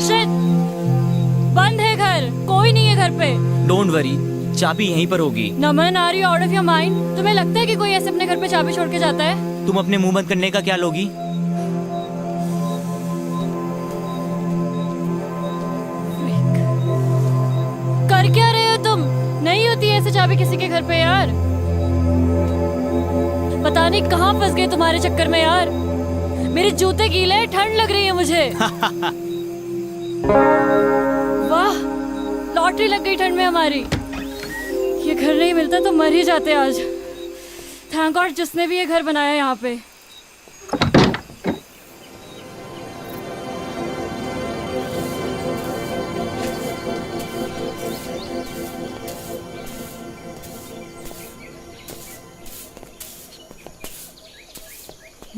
Shit! बंद है घर, कोई नहीं है घर पे। डोंट वरी, चाबी यहीं पर होगी। Naman, are you out of your mind? तुम्हें लगता है कि कोई ऐसे अपने घर पे चाबी छोड़ के जाता है? तुम अपने मुंह बंद करने का क्या लोगी? कर क्या रहे हो तुम? नहीं होती ऐसे चाबी किसी के घर पे यार। पता नहीं कहाँ फंस गए तुम्हारे चक्कर में यार। मेरे जूते गीले हैं, ठंड लग रही है मुझे। वाह, लॉटरी लग गई ठंड में हमारी। ये घर नहीं मिलता तो मर ही जाते आज। थैंक गॉड जिसने भी ये घर बनाया यहाँ पे।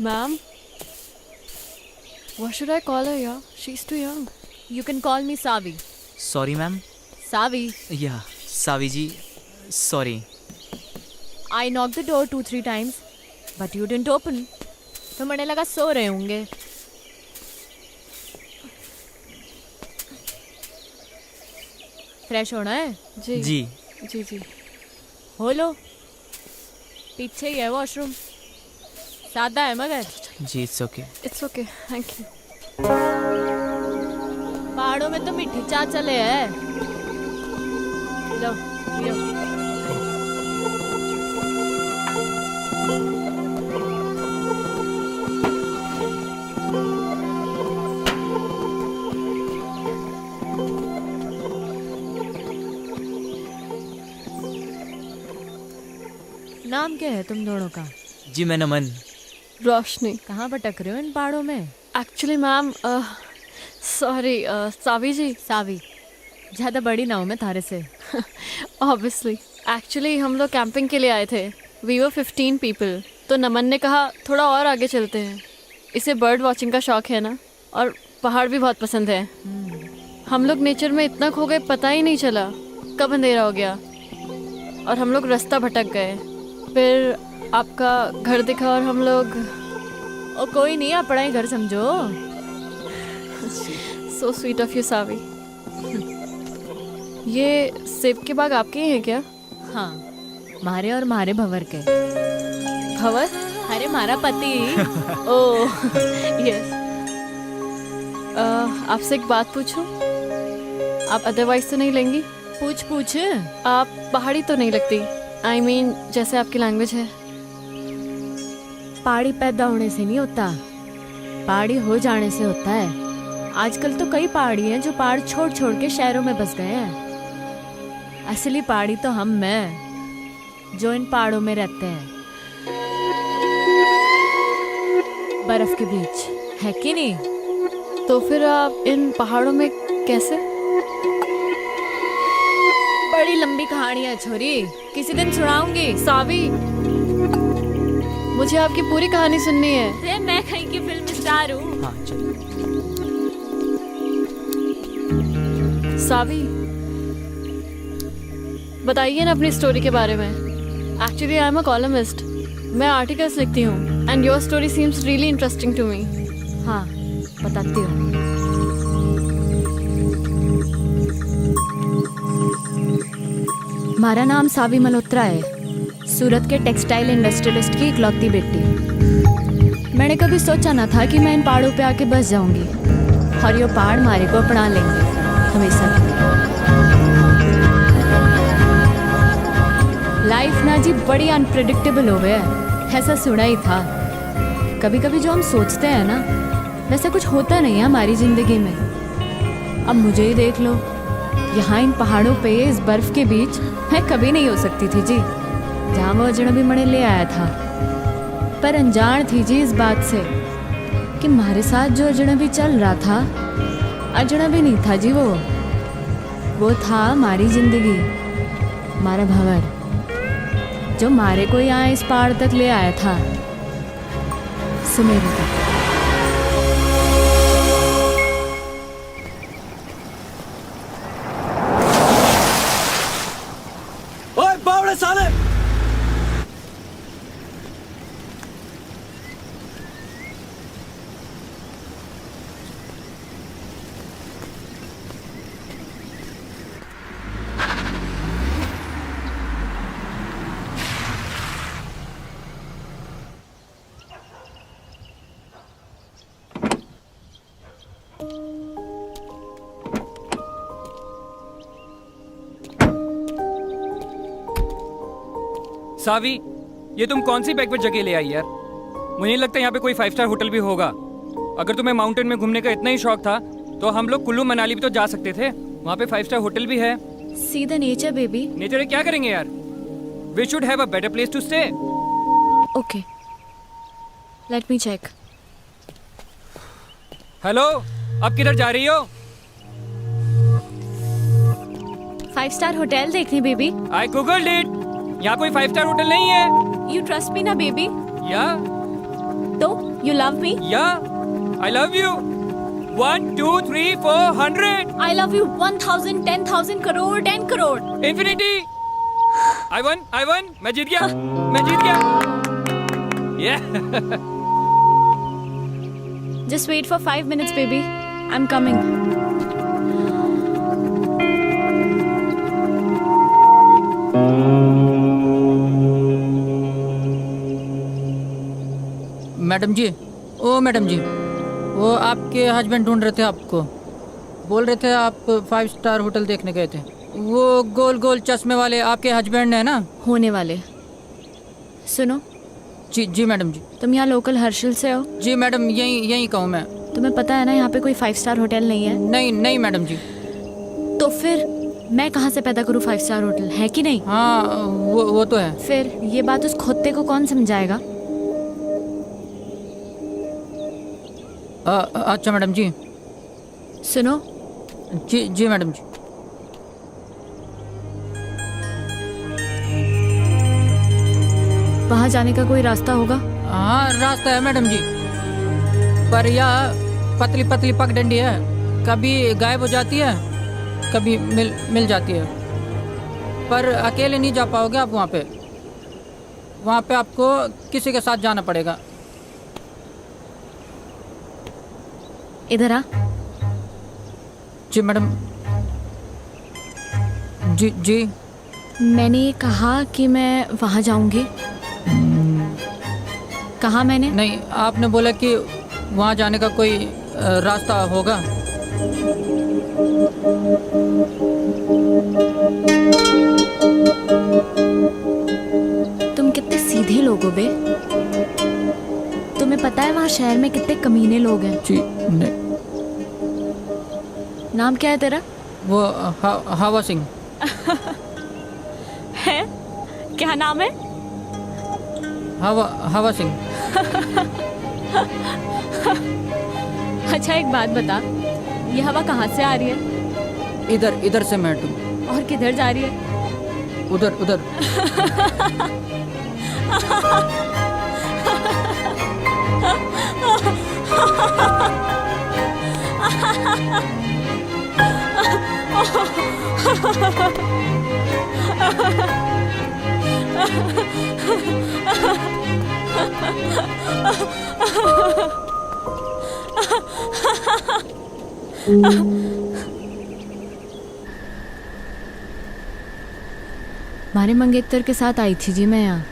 Ma'am, what should I call her? Yeah, she's too young. You can call me Savi. Sorry ma'am. Savi, या सावी जी, sorry. I knocked the door 2-3 times, but you didn't open. तो मैंने लगा सो रहे होंगे। फ्रेश होना है? जी जी जी जी। हो लो, पीछे ही है वॉशरूम। सादा है मगर। जी, it's okay. It's okay, thank you. पहाड़ों में तो मीठी चाय चले है। लो पियो। नाम क्या है तुम दोनों का? जी मैं नमन। रोशनी। कहाँ भटक रहे हो इन पहाड़ों में? Actually, मैम, सॉरी, सावी जी। सावी, ज्यादा बड़ी ना हूँ मैं थारे से। Obviously. Actually, हम लोग कैंपिंग के लिए आए थे। We were 15 people. तो नमन ने कहा थोड़ा और आगे चलते हैं। इसे बर्ड वॉचिंग का शौक है ना, और पहाड़ भी बहुत पसंद है। हम लोग नेचर में इतना खो गए, पता ही नहीं चला कब अंधेरा हो गया और हम लोग रास्ता भटक गए। फिर आपका घर दिखा और हम लोग। ओ कोई नहीं, अपना ही घर समझो। सो स्वीट ऑफ यू सावी। ये सेब के बाग आपके ही हैं क्या? हाँ, मारे और मारे भंवर के। भंवर? अरे मारा पति। Oh yes. आपसे एक बात पूछूं? आप अदरवाइज तो नहीं लेंगी? पूछ पूछ। आप पहाड़ी तो नहीं लगती। I mean, जैसे आपकी लैंग्वेज है। पहाड़ी पैदा होने से नहीं होता, पहाड़ी हो जाने से होता है। आजकल तो कई पहाड़ी हैं जो पहाड़ छोड़ छोड़ के शहरों में बस गए हैं। असली पहाड़ी तो हम हैं जो इन पहाड़ों में रहते हैं, बर्फ के बीच, है कि नहीं? तो फिर आप इन पहाड़ों में कैसे? बड़ी लंबी कहानी है छोरी, किसी दिन सुनाऊंगी। सावी, मुझे आपकी पूरी कहानी सुननी है। अरे मैं कहीं की फिल्म स्टार हूँ। हाँ चलो। सावी, बताइए ना अपनी स्टोरी के बारे में। Actually I am a columnist. मैं आर्टिकल्स लिखती हूँ and your story seems really interesting to me. हाँ, बताती हूँ। हमारा नाम सावी मल्होत्रा है, सूरत के टेक्सटाइल इंडस्ट्रियलिस्ट की इकलौती बेटी। मैंने कभी सोचा ना था कि मैं इन पहाड़ों पे आके बस जाऊंगी और ये पहाड़ हमारे को अपना लेंगे हमेशा के लिए। लाइफ ना जी बड़ी अनप्रेडिक्टेबल हो गया है, ऐसा सुना ही था। कभी कभी जो हम सोचते हैं ना, वैसा कुछ होता नहीं है हमारी जिंदगी में। अब मुझे ही देख लो, यहाँ इन पहाड़ों पे इस बर्फ के बीच मैं कभी नहीं हो सकती थी जी, जहाँ वो अजनबी मने ले आया था। पर अनजान थी जी इस बात से कि हमारे साथ जो अजनबी चल रहा था, अजनबी नहीं था जी, वो था हमारी जिंदगी, हमारा भंवर, जो हमारे को यहाँ इस पहाड़ तक ले आया था, सुमेरु तक। ओए बावड़े साले! सावी, ये तुम कौन सी बैकवर्ड जगह ले आई यार? मुझे नहीं लगता यहाँ पे कोई 5 स्टार होटल भी होगा। अगर तुम्हें माउंटेन में घूमने का इतना ही शौक था तो हम लोग कुल्लू मनाली भी तो जा सकते थे। वहाँ पे 5 स्टार होटल भी है। See the nature baby. Nature क्या करेंगे यार? We should have a better place to stay. Okay, let me check. Hello, अब किधर जा रही हो? 5 स्टार होटल देखने बेबी। I googled it. यहाँ कोई 5 स्टार होटल नहीं है। यू ट्रस्ट मी ना बेबी? या तो यू लव मी? या I love you. 1 2 3 4 100 I love you 1000 10,000 crore 10 crore. Infinity. I won, मैं जीत गया, मैं जीत गया। Yeah. Just wait for 5 minutes baby. I'm coming. Madam ji, ओ मैडम जी, वो आपके हस्बैंड ढूंढ रहे थे आपको। बोल रहे थे आप 5 स्टार होटल देखने गए थे। वो गोल गोल चश्मे वाले आपके हस्बैंड है ना? होने वाले। सुनो, जी जी मैडम जी। तुम यहाँ लोकल हर्षिल से हो? जी मैडम, यहीं का हूँ मैं। तुम्हें पता है ना यहाँ पे कोई 5 स्टार होटल नहीं है? नहीं नहीं मैडम जी। तो फिर मैं कहाँ से पैदा करूँ 5 स्टार होटल, है कि नहीं? हाँ वो तो है। फिर ये बात उस खोते को कौन समझाएगा? अच्छा मैडम जी। सुनो, जी जी मैडम जी। वहाँ जाने का कोई रास्ता होगा? हाँ रास्ता है मैडम जी, पर यह पतली पतली पगडंडी है। कभी गायब हो जाती है, कभी मिल जाती है। पर अकेले नहीं जा पाओगे आप वहाँ पे आपको किसी के साथ जाना पड़ेगा। इधर आ। जी मैडम। जी जी। मैंने ये कहा कि मैं वहाँ जाऊंगी। कहा मैंने? नहीं, आपने बोला कि वहाँ जाने का कोई रास्ता होगा। तुम कितने सीधे लोग हो बे। तुम्हें पता है वहाँ शहर में कितने कमीने लोग हैं? जी नहीं। नाम क्या है तेरा? वो हवा सिंह। है? क्या नाम है? हवा सिंह। अच्छा एक बात बता, ये हवा कहाँ से आ रही है? इधर से मैडम। और किधर जा रही है? उधर। मारे मंगेतर के साथ आई थी जी मैं यहाँ।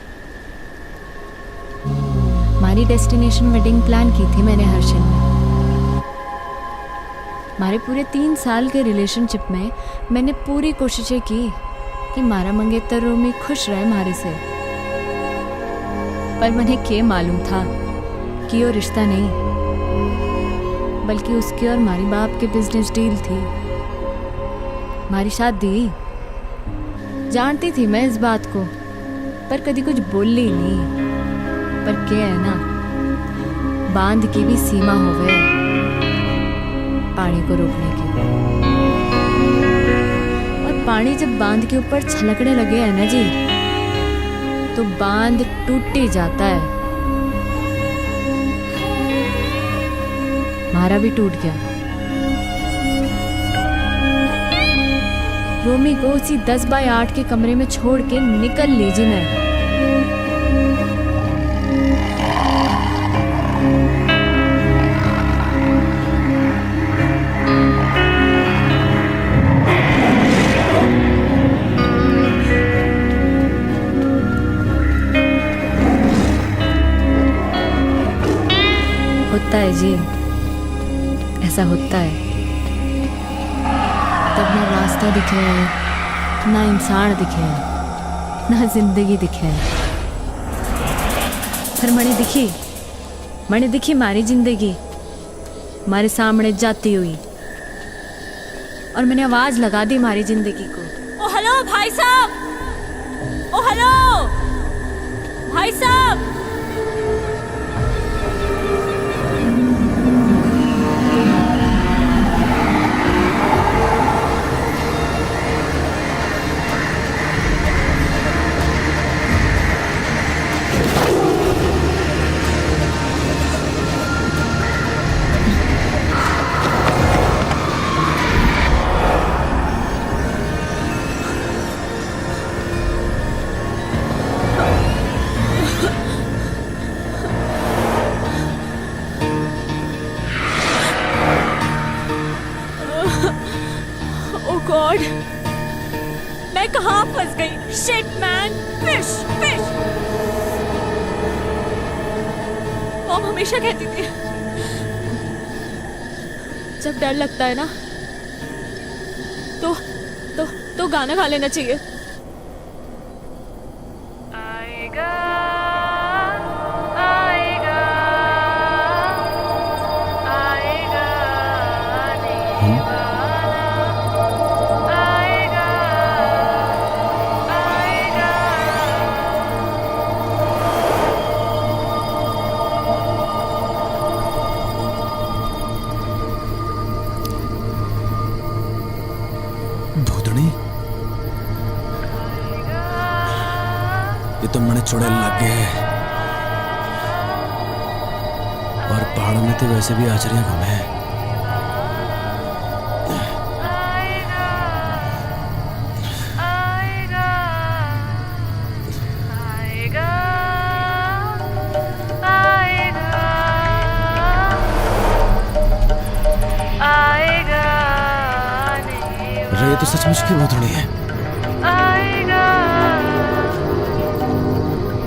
हमारी डेस्टिनेशन वेडिंग प्लान की थी मैंने हर्षिल में। हमारे पूरे 3 साल के रिलेशनशिप में मैंने पूरी कोशिशें की कि मारा मंगेतर रोमी खुश रहे हमारे से। पर मुझे क्या मालूम था कि वो रिश्ता नहीं, बल्कि उसकी और हमारी बाप की बिजनेस डील थी। हमारी शादी जानती थी मैं इस बात को, पर कभी कुछ बोली नहीं। पर क्या है ना, बांध की भी सीमा हो गए पानी को रोकने की। और पानी जब बांध के ऊपर छलकने लगे है ना जी, तो बांध टूट ही जाता है। हमारा भी टूट गया। रोमी को उसी 10 बाय 8 के कमरे में छोड़ के निकल लीजिए मैं। होता है जी, ऐसा होता है। तब ना रास्ता दिखे, ना इंसान दिखे, ना जिंदगी दिखे। फिर मैंने दिखी मारी जिंदगी मारे सामने जाती हुई, और मैंने आवाज लगा दी मारी जिंदगी को। ओ हेलो भाई साहब, ओ हेलो भाई साहब। गॉड, मैं कहाँ फंस गई? Shit man, fish fish. Mom हमेशा कहती थी जब डर लगता है ना तो गाना गा लेना चाहिए। आएगा आएगा आएगा ये तो मैंने चुड़ैल लग गए और पहाड़ों में तो वैसे भी आचरिया घूमे। अरे ये तो सचमुच की भूतनी है।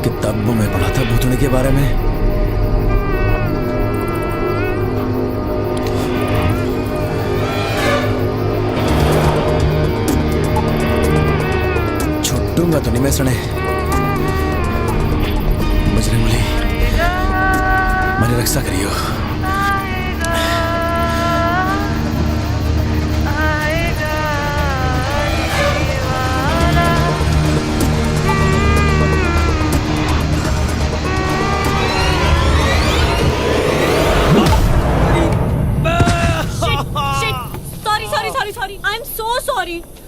किताबों में पढ़ा था भूतनी के बारे में। छुट्टूंगा तो नहीं मैं सुने। बजरंगबली मेरी रक्षा करियो।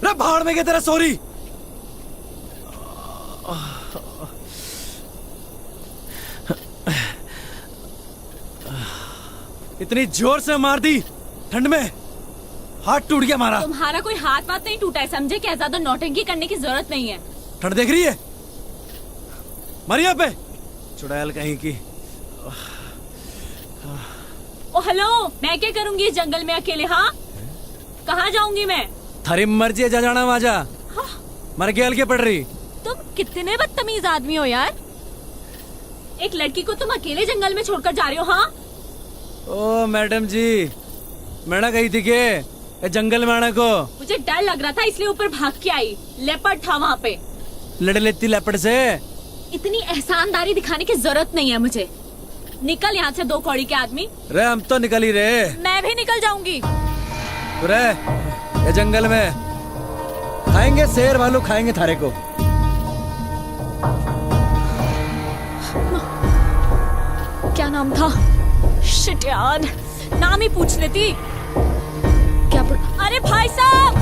रे भाड़ में गया तेरा सॉरी। इतनी जोर से मार दी ठंड में, हाथ टूट गया हमारा। तुम्हारा कोई हाथ वाथ नहीं टूटा है, समझे क्या? ज्यादा नौटंकी करने की जरूरत नहीं है। ठंड देख रही है मरी यहाँ पे, चुड़ैल कहीं की। ओ हेलो, मैं क्या करूंगी इस जंगल में अकेले? हाँ, कहाँ जाऊंगी मैं? थारी मर्जी है, जा जाना वहाँ जा। मर के हल्के पड़ रही। तुम कितने बदतमीज आदमी हो यार। एक लड़की को तुम अकेले जंगल में छोड़कर जा रहे हो? हाँ ओ मैडम जी, मैं ना गई थी के जंगल में आने को। मुझे डर लग रहा था इसलिए ऊपर भाग के आई। लेपर्ड था वहाँ पे। लड़ लेती लेपर्ड से। इतनी एहसानदारी दिखाने की जरूरत नहीं है मुझे। निकल यहाँ से, दो कौड़ी के आदमी। रे हम तो निकल ही रहे। मैं भी निकल जाऊंगी। रे ये जंगल में खाएंगे, शेर भालू खाएंगे थारे को। क्या नाम था? शिट यार, नाम ही पूछ लेती। क्या अरे भाई साहब,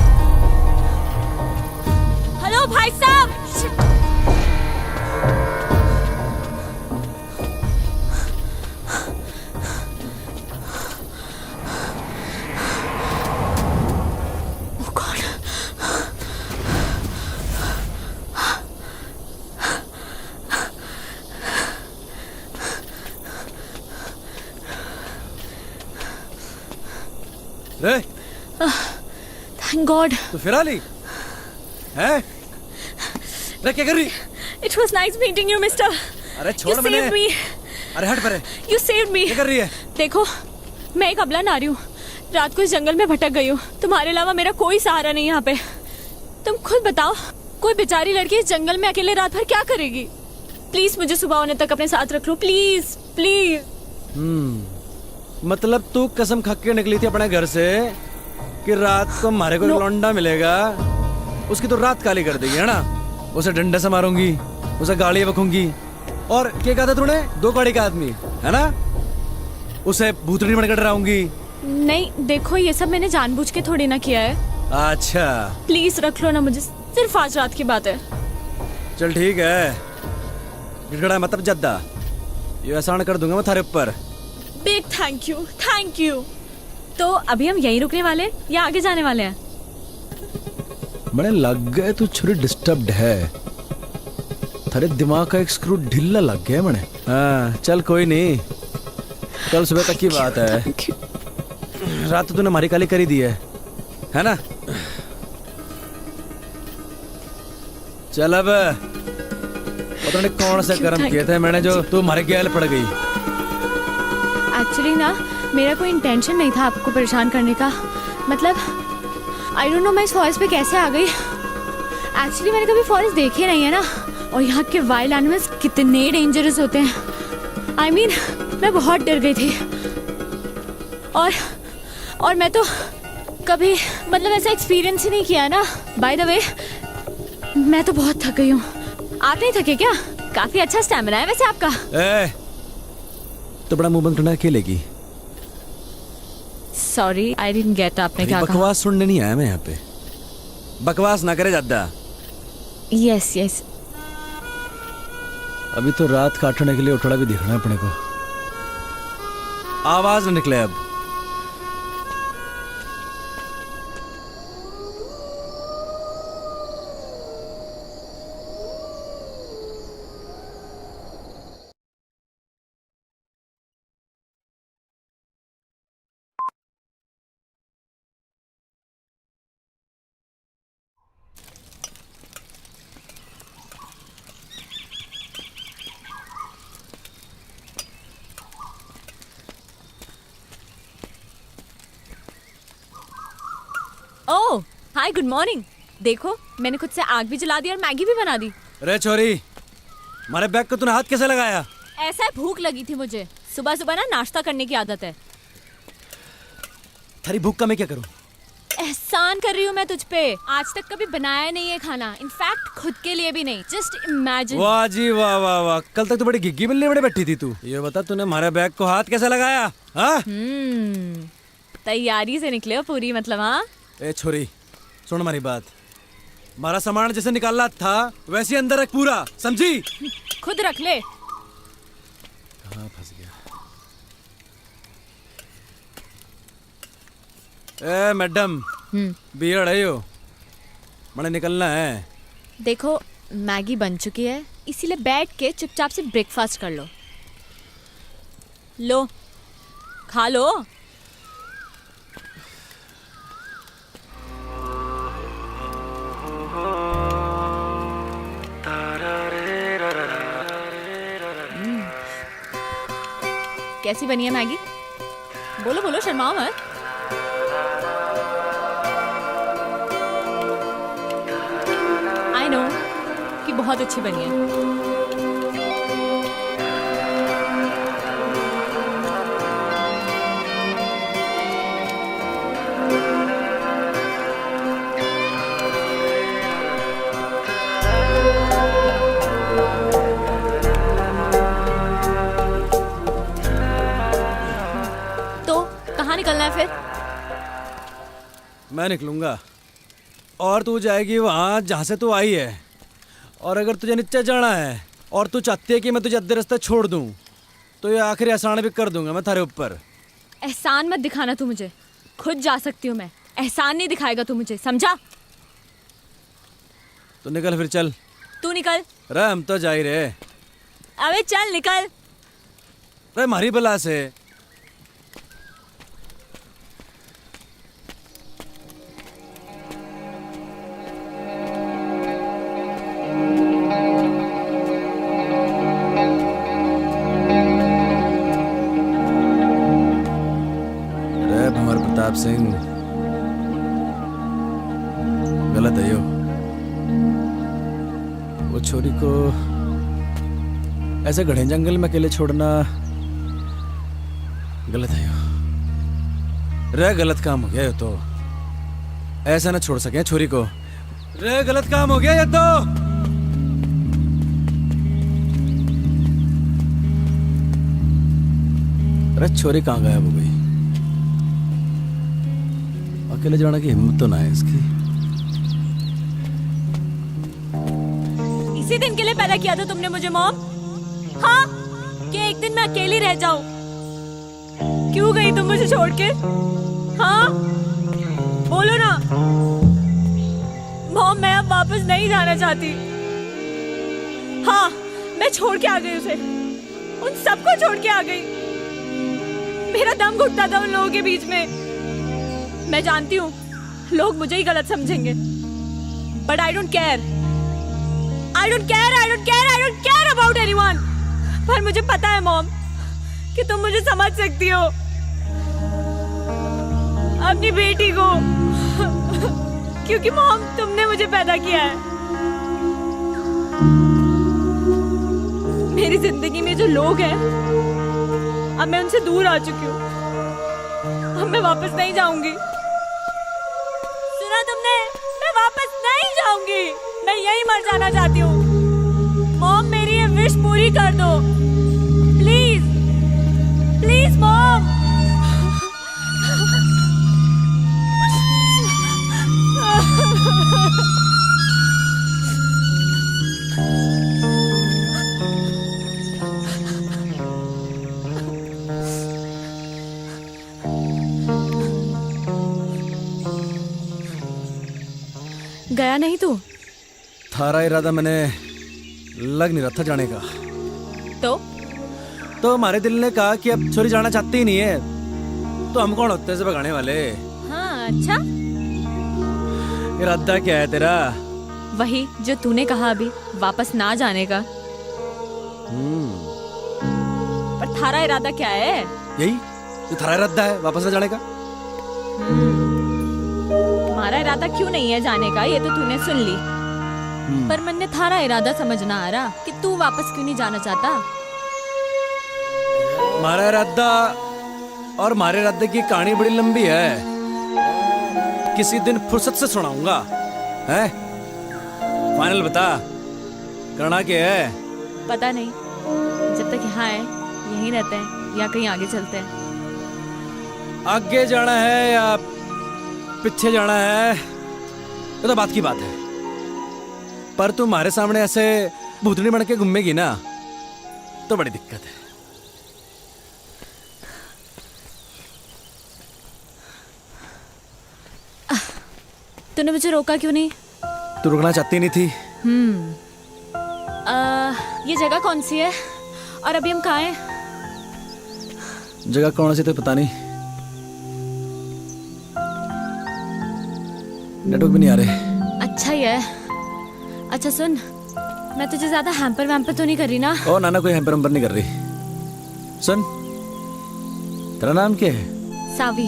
हेलो भाई साहब। शिट। रे थैंक गॉड। तो फिर आ ली है? रे क्या कर रही? It was nice meeting you, mister. अरे छोड़ You मैंने। saved me. अरे हट परे। You saved me. क्या कर रही है? देखो, मैं एक अबला नारी हूँ। रात को इस जंगल में भटक गई हूँ। तुम्हारे अलावा मेरा कोई सहारा नहीं यहाँ पे। तुम खुद बताओ, कोई बेचारी लड़की इस जंगल में अकेले रात भर क्या करेगी? प्लीज मुझे सुबह होने तक अपने साथ रख लो, प्लीज प्लीज। मतलब तू कसम खा के निकली थी अपने घर से कि रात को हमारे को लौंडा मिलेगा, उसकी तो रात काली कर देगी, है ना? उसे डंडे से मारूंगी, उसे गाली बकूंगी, और क्या कहा था तूने, 2 गाड़ी का आदमी, है ना? उसे भूतनी बनकर डराऊंगी। नहीं देखो, ये सब मैंने जानबूझ के थोड़ी ना किया है। अच्छा प्लीज रख लो ना मुझे, सिर्फ आज रात की बात है। चल ठीक है, गिड़गड़ा मतलब जद्दा, ये आसान कर दूंगा मैं थारे ऊपर। Big thank you, thank you. तो अभी हम यहीं रुकने वाले हैं या आगे जाने वाले हैं? मैंने लग गए तू छुरी डिस्टर्ब्ड है, थारे दिमाग का एक स्क्रू ढीला लग गया मैंने। हाँ चल कोई नहीं, कल सुबह तक की बात है। रात तो तूने हमारी काली करी दी है ना? चल अब पता नहीं कौन से कर्म किए थे मैंने जो तू हमारे गैल पड़ गई। एक्चुअली ना मेरा कोई इंटेंशन नहीं था आपको परेशान करने का, मतलब आई डोंट नो मैं इस फॉरेस्ट पे कैसे आ गई। एक्चुअली मैंने कभी फॉरेस्ट देखे नहीं है ना, और यहाँ के वाइल्ड एनिमल्स कितने डेंजरस होते हैं। आई मीन मैं बहुत डर गई थी, और मैं तो कभी मतलब ऐसा एक्सपीरियंस ही नहीं किया ना। बाय द वे मैं तो बहुत थक गई हूँ। आप नहीं थके क्या? काफी अच्छा स्टैमिना है वैसे आपका। तो बड़ा मुंह बंद करना अकेलेगी। सॉरी आई डिडंट गेट, आपने क्या कहा? बकवास सुनने नहीं आया मैं यहाँ पे, बकवास ना करे ज्यादा। Yes yes. अभी तो रात काटने के लिए उठड़ा भी दिखना है अपने को, आवाज न निकले अब। ओह हाय, गुड मॉर्निंग। देखो मैंने खुद से आग भी जला दी और मैगी भी बना दी। अरे छोरी, हमारे बैग को तूने हाथ कैसे लगाया? ऐसा है, भूख लगी थी मुझे, सुबह सुबह ना नाश्ता करने की आदत है। थारी भूख का मैं क्या करूं? एहसान कर रही हूँ मैं तुझ पे, आज तक कभी बनाया नहीं है खाना, इनफैक्ट खुद के लिए भी नहीं। Just imagine. वाह जी वाह वाह वाह, कल तक तो बड़ी गिग्गी मिलने बड़े बैठी थी तू। ये बता तूने हमारे बैग को हाथ कैसे लगाया? हाँ तैयारी से निकले हो पूरी, मतलब। हाँ ए छोरी सुन हमारी बात, हमारा सामान जैसे निकालना था वैसे अंदर रख पूरा, समझी? खुद रख ले। कहाँ फंस गया? ए मैडम, बियर है यो, मैंने निकलना है। देखो मैगी बन चुकी है, इसीलिए बैठ के चुपचाप से ब्रेकफास्ट कर लो। लो खा लो। कैसी बनी है मैगी? बोलो बोलो, शर्माओ मत। आई नो कि बहुत अच्छी बनी है। तो कहाँ निकलना है फिर? मैं निकलूंगा और तू जाएगी वहां जहां से तू आई है, और अगर तुझे नीचे जाना है और तू चाहती है कि मैं तुझे अद्धे रास्ते छोड़ दूं तो ये आखिरी एहसान भी कर दूंगा मैं थारे ऊपर। एहसान मत दिखाना तू मुझे, खुद जा सकती हूँ मैं, एहसान नहीं दिखाएगा तू मुझे, समझा? तो निकल फिर, चल। तू निकल। रे हम तो जा ही रहे। अबे चल निकल। रे मारी बला से। रे भंवर प्रताप सिंह, गलत है यो। वो छोरी को ऐसे घने जंगल में अकेले छोड़ना गलत है यो। रे गलत काम हो गया ये तो। ऐसा ना छोड़ सके छोरी को। रे गलत काम हो गया ये तो। अरे छोरी कहाँ गायब हो गई? अकेले जाने की हिम्मत तो ना है इसकी। इसी दिन के लिए पैदा किया था तुमने मुझे मॉम? हाँ, कि एक दिन मैं अकेली रह जाऊं? क्यों गई तुम मुझे छोड़ के? हाँ, बोलो ना। मॉम, मैं अब वापस नहीं जाना चाहती। हाँ, मैं छोड़ के आ गई उसे, उन सबको छोड़ के आ गई। मेरा दम घुटता था उन लोगों के बीच में। मैं जानती हूँ लोग मुझे ही गलत समझेंगे, but I don't care. I don't care about anyone. पर मुझे पता है मॉम कि तुम मुझे समझ सकती हो, अपनी बेटी को, क्योंकि मॉम तुमने मुझे पैदा किया है। मेरी जिंदगी में जो लोग हैं, अब मैं उनसे दूर आ चुकी हूँ। अब मैं वापस नहीं जाऊंगी। सुना तुमने? मैं वापस नहीं जाऊंगी। मैं यही मर जाना चाहती हूँ। मॉम, मेरी ये विश पूरी कर दो, प्लीज प्लीज मॉम। गया नहीं तू? थारा इरादा मैंने लग नहीं रहा था जाने का। तो हमारे दिल ने कहा कि अब छोरी जाना चाहती ही नहीं है, तो हम कौन होते हैं इसे भगाने वाले? हाँ, अच्छा। इरादा क्या है तेरा? वही जो तूने कहा अभी, वापस ना जाने का। पर थारा इरादा क्या है? यही तो थारा इरादा है, वापस ना जाने का। तुम्हारा इरादा क्यों नहीं है जाने का, ये तो तूने सुन ली। पर मन ने थारा इरादा समझना आ रहा कि तू वापस क्यों नहीं जाना चाहता। हमारा इरादा और हमारे इरादे की कहानी बड़ी लंबी है, किसी दिन फुर्सत से सुनाऊंगा। है फाइनल बता, करना क्या है? पता नहीं, जब तक यहाँ है यहीं रहते हैं या कहीं आगे चलते हैं। आगे जाना है या पीछे जाना है ये तो बात की बात है, पर तुम्हारे सामने ऐसे भूतनी बन के घूमेगी ना तो बड़ी दिक्कत है। तूने मुझे रोका क्यों नहीं? तू रुकना चाहती नहीं थी। ये जगह कौन सी है और अभी हम कहाँ हैं? जगह कौन सी तो पता नहीं, नेटवर्क भी नहीं आ रहे। अच्छा ही है। अच्छा सुन, मैं तुझे ज्यादा हैम्पर वैम्पर तो नहीं कर रही ना? ओ नाना, कोई हैम्पर वैम्पर नहीं कर रही। सुन, तेरा नाम क्या है? सावी।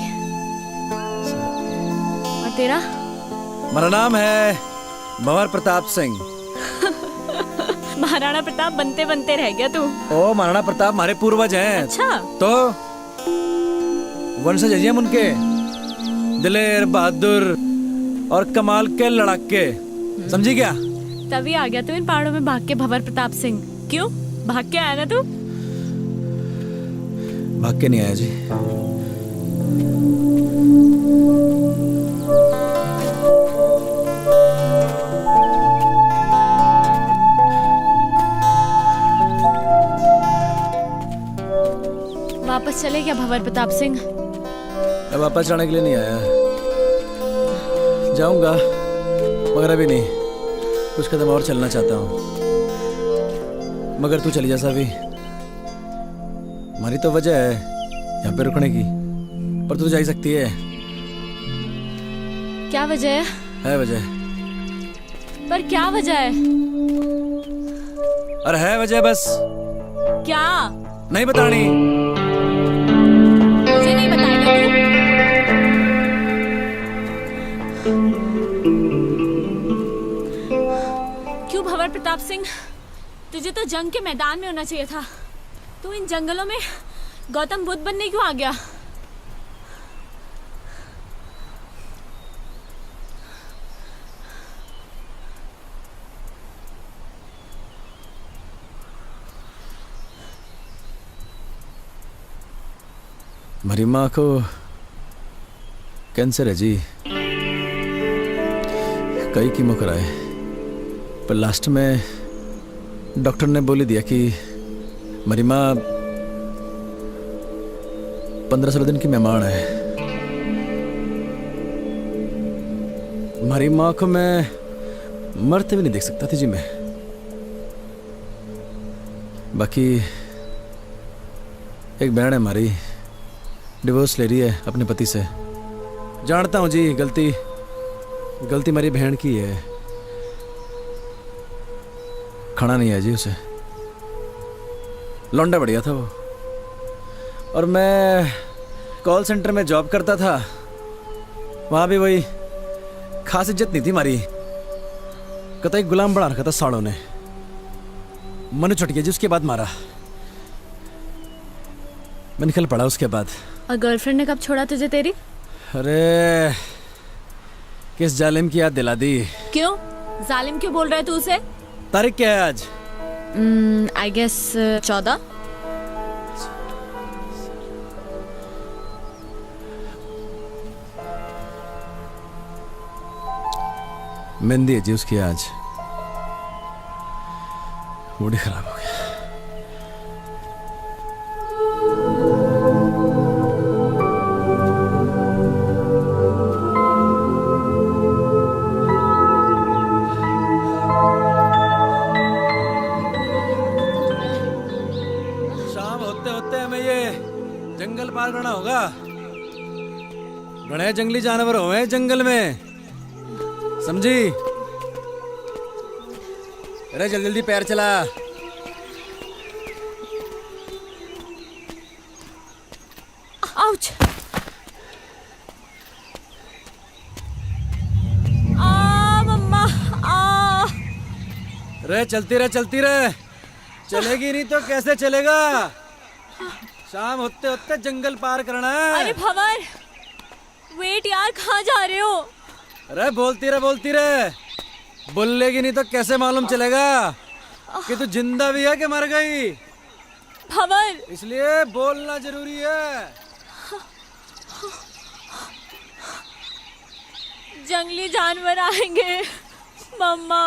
और तेरा? मेरा नाम है भंवर प्रताप सिंह। महाराणा प्रताप बनते बनते रह गया तू। ओ महाराणा प्रताप हमारे पूर्वज हैं। अच्छा, तो वंशज हैं हम उनके, दिलेर बहादुर और कमाल के लड़ाके, समझी क्या? तभी आ गया तू इन पहाड़ों में भाग के भंवर प्रताप सिंह। क्यों भाग के आया ना तू? भाग के नहीं आया जी। वापस चले क्या भंवर प्रताप सिंह? मैं वापस जाने के लिए नहीं आया, जाऊंगा मगर अभी नहीं, कुछ कदम और चलना चाहता हूँ। मगर तू चली जा सावी, हमारी तो वजह है यहाँ पे रुकने की, पर तू जा ही सकती है। क्या वजह है वजह, पर क्या वजह है? अरे है वजह, बस क्या? नहीं बतानी। मुझे नहीं बताएगा तू? क्यों भंवर प्रताप सिंह, तुझे तो जंग के मैदान में होना चाहिए था। तू इन जंगलों में गौतम बुद्ध बनने क्यों आ गया? हमारी माँ को कैंसर है जी, कई कीमो कराए, पर लास्ट में डॉक्टर ने बोली दिया कि हमारी माँ 15-16 दिन की मेहमान है। हमारी माँ को मैं मरते भी नहीं देख सकता थी जी मैं। बाकी एक बहन है हमारी, डिवोर्स ले रही है अपने पति से। जानता हूँ जी, गलती मेरी बहन की है। खाना नहीं है जी उसे, लौंडा बढ़िया था वो। और मैं कॉल सेंटर में जॉब करता था, वहाँ भी वही खास इज्जत नहीं थी हमारी। कतई गुलाम बना रखा था साड़ों ने। मनु छुट गया जी, उसके बाद मारा। मैं निकल पड़ा उसके बाद। और गर्लफ्रेंड ने कब छोड़ा तुझे तेरी? अरे किस जालिम की याद दिला दी। क्यों? जालिम क्यों बोल रहा है तू उसे? तारीख क्या है आज? I guess 14। मेहंदी है जी उसकी आज। मूड ही खराब हो गया। शाम होते होते हमें ये जंगल पार करना होगा। बड़े जंगली जानवर हुए जंगल में, समझी? अरे जल्दी जल्दी पैर चला। आउच! आ मम्मा आ! रे चलती रहे चलती रहे, चलेगी नहीं तो कैसे चलेगा? शाम होते होते जंगल पार करना है। अरे भंवर, वेट यार, कहाँ जा रहे हो? अरे बोलती रहे, बोलेगी नहीं तो कैसे मालूम चलेगा कि तू जिंदा भी है कि मर गई? भंवर, इसलिए बोलना जरूरी है। जंगली जानवर आएंगे मम्मा।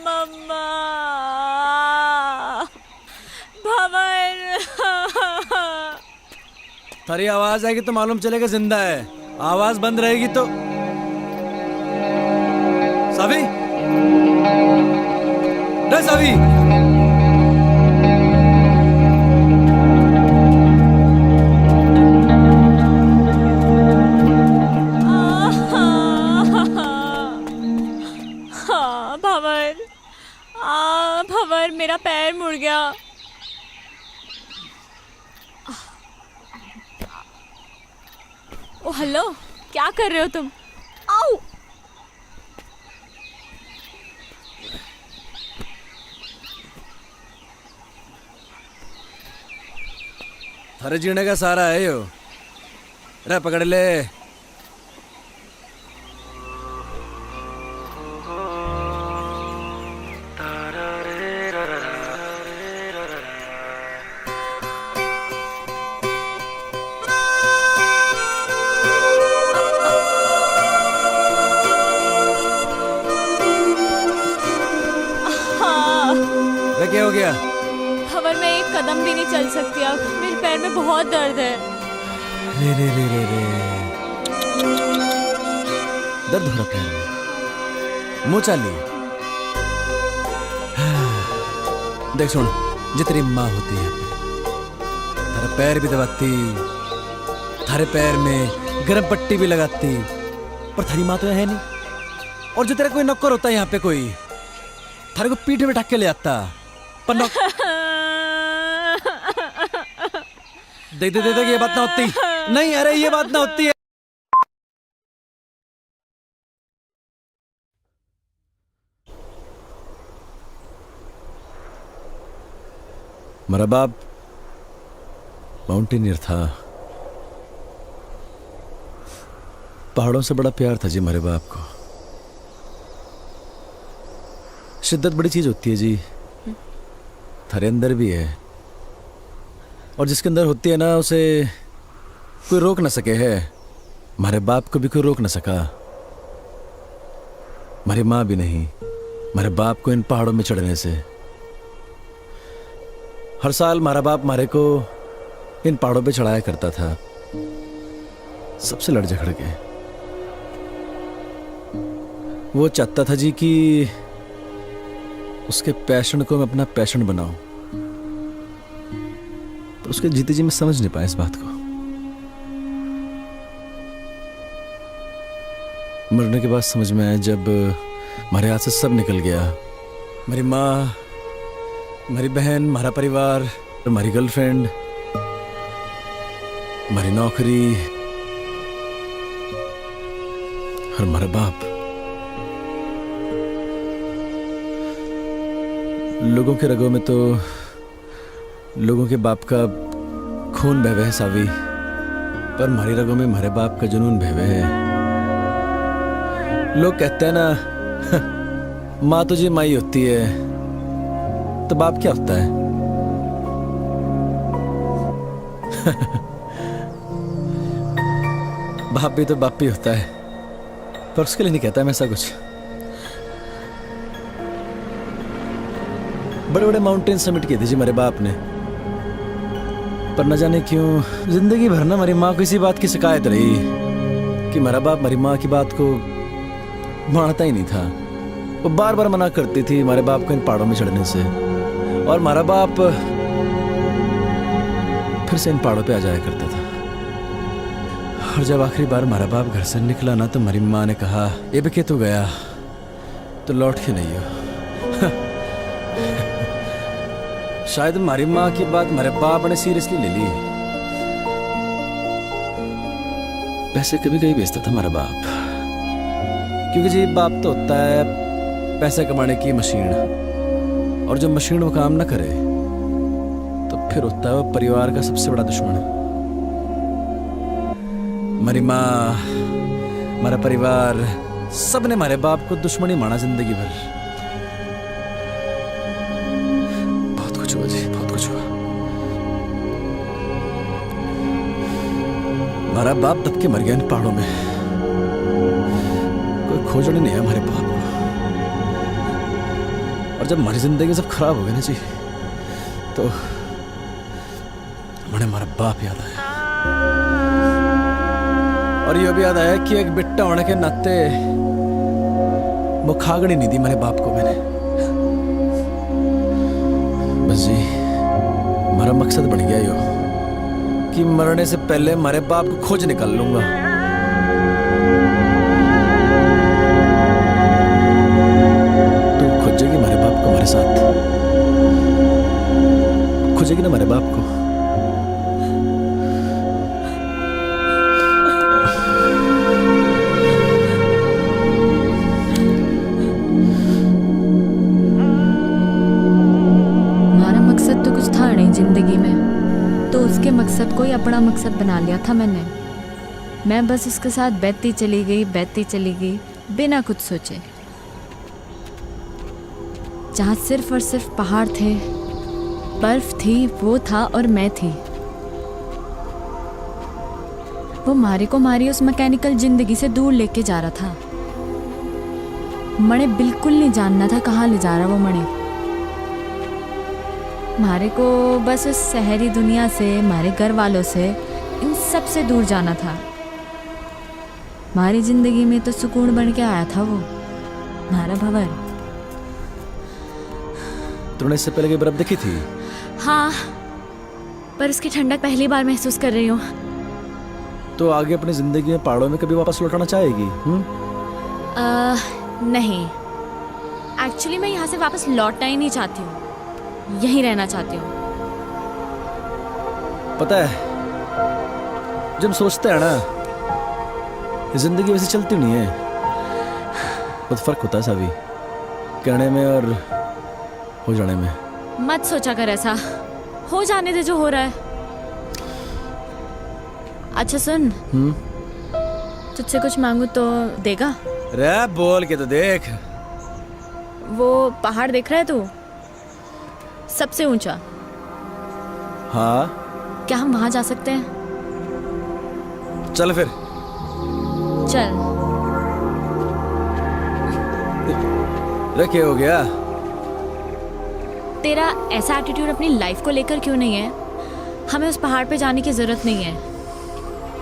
मम्मा, भंवर। थारी आवाज आएगी तो मालूम चलेगा जिंदा है, आवाज बंद रहेगी तो। सावी, रे सावी। हाँ भंवर, भंवर, मेरा पैर मुड़ गया। ओ हेलो, क्या कर रहे हो तुम? आओ! थारे जीने का सारा है यो। रे पकड़ ले। रे क्या हो गया? भंवर, मैं एक कदम भी नहीं चल सकती अब। मेरे पैर में बहुत दर्द है। रे रे रे रे रे, दर्द हो रहा पैर में। मुँह चाली। देख सुन, जो तेरी माँ होती है थारे पैर भी दबाती, थारे पैर में गर्म पट्टी भी लगाती, पर थारी माँ तो है नहीं। और जो तेरा कोई नौकर होता है यहाँ पे कोई, थारे को पीठ में ढक के ले आता, पर देख ये बात ना होती। नहीं अरे ये बात ना होती है। मेरा बाप माउंटेनियर था। पहाड़ों से बड़ा प्यार था जी मेरे बाप को। शिद्दत बड़ी चीज होती है जी, थारे अंदर भी है, और जिसके अंदर होती है ना उसे कोई रोक ना सके है। हमारे बाप को भी कोई रोक ना सका, हमारी माँ भी नहीं, हमारे बाप को इन पहाड़ों में चढ़ने से। हर साल हमारा बाप हमारे को इन पहाड़ों पे चढ़ाया करता था, सबसे लड़ झगड़ के। वो चाहता था जी कि उसके पैशन को मैं अपना पैशन बनाऊं, पर उसके जीते जी मैं समझ नहीं पाया इस बात को। मरने के बाद समझ में आया जब हमारे हाथ से सब निकल गया। मेरी माँ, मेरी बहन, हमारा परिवार, हमारी गर्लफ्रेंड, हमारी नौकरी और हमारा बाप। लोगों के रगों में तो लोगों के बाप का खून बह है सावी, पर हमारी रगों में हमारे बाप का जुनून बह है। लोग कहते हैं ना माँ तुझे माई होती है, तो बाप क्या होता है? बाप भी तो बाप ही होता है, पर उसके लिए नहीं कहता मैं ऐसा कुछ। बड़े बड़े माउंटेन समिट किए थे जी मेरे बाप ने, पर न जाने क्यों जिंदगी भर ना हमारी माँ को इसी बात की शिकायत रही कि मेरा बाप हमारी माँ की बात को मानता ही नहीं था। वो बार बार मना करती थी हमारे बाप को इन पहाड़ों में चढ़ने से, और हमारा बाप फिर से इन पहाड़ों पे आ जाया करता था। और जब आखिरी बार हमारा बाप घर से निकला ना, तो हमारी माँ ने कहा ये भी तू गया तो लौट के नहीं हो। शायद हमारी माँ की बात हमारे बाप ने सीरियसली ले ली। पैसे कभी कभी बेचता था हमारा बाप, क्योंकि जी बाप तो होता है पैसे कमाने की मशीन, और जब मशीन वो काम ना करे तो फिर होता है वो परिवार का सबसे बड़ा दुश्मन। हमारी माँ, हमारा परिवार, सब ने हमारे बाप को दुश्मनी माना जिंदगी भर। बहुत कुछ हुआ जी, बहुत कुछ हुआ। हमारा बाप दब के मर गया इन पहाड़ों में, कोई खोजने नहीं है हमारे बाप को। और जब हमारी जिंदगी सब खराब हो गई ना जी, तो मुझे हमारा बाप याद आया। और ये भी याद आया कि एक बिट्टा होने के नाते वो खागड़ी नहीं दी मेरे बाप को मैंने। बस जी हमारा मकसद बन गया यो कि मरने से पहले हमारे बाप को खोज निकाल लूंगा। तू खोजेगी हमारे बाप को हमारे साथ, खोजेगी ना हमारे बाप को। जिंदगी में तो उसके मकसद को ही अपना मकसद बना लिया था मैंने। मैं बस उसके साथ बहती चली गई बिना कुछ सोचे। जहाँ सिर्फ और सिर्फ पहाड़ थे, बर्फ थी, वो था और मैं थी। वो मारे को मारी उस मैकेनिकल जिंदगी से दूर लेके जा रहा था। मणे बिल्कुल नहीं जानना था कहाँ ले जा रहा वो मणे। हमारे को बस उस शहरी दुनिया से, हमारे घर वालों से, इन सब से दूर जाना था। हमारी जिंदगी में तो सुकून बन के आया था वो हमारा भंवर। तुमने इससे पहले की बर्फ देखी थी? हाँ, पर उसकी ठंडक पहली बार महसूस कर रही हूँ। तो आगे अपनी जिंदगी में पहाड़ों में कभी वापस लौटना चाहेगी? नहीं, एक्चुअली मैं यहाँ से वापस लौटना ही नहीं चाहती हूँ, यहीं रहना चाहती हूँ। पता है जब हम सोचते हैं ना, जिंदगी वैसे चलती नहीं है। बहुत फर्क होता है सावी, कहने में और हो जाने में। मत सोचा कर ऐसा, हो जाने दे जो हो रहा है। अच्छा सुन, तुझसे कुछ मांगू तो देगा? रे बोल के तो देख। वो पहाड़ देख रहा है तू, सबसे ऊंचा, हाँ क्या हम वहां जा सकते हैं? चल फिर। चल। रे क्या हो गया? तेरा ऐसा एटीट्यूड अपनी लाइफ को लेकर क्यों नहीं है? हमें उस पहाड़ पे जाने की जरूरत नहीं है,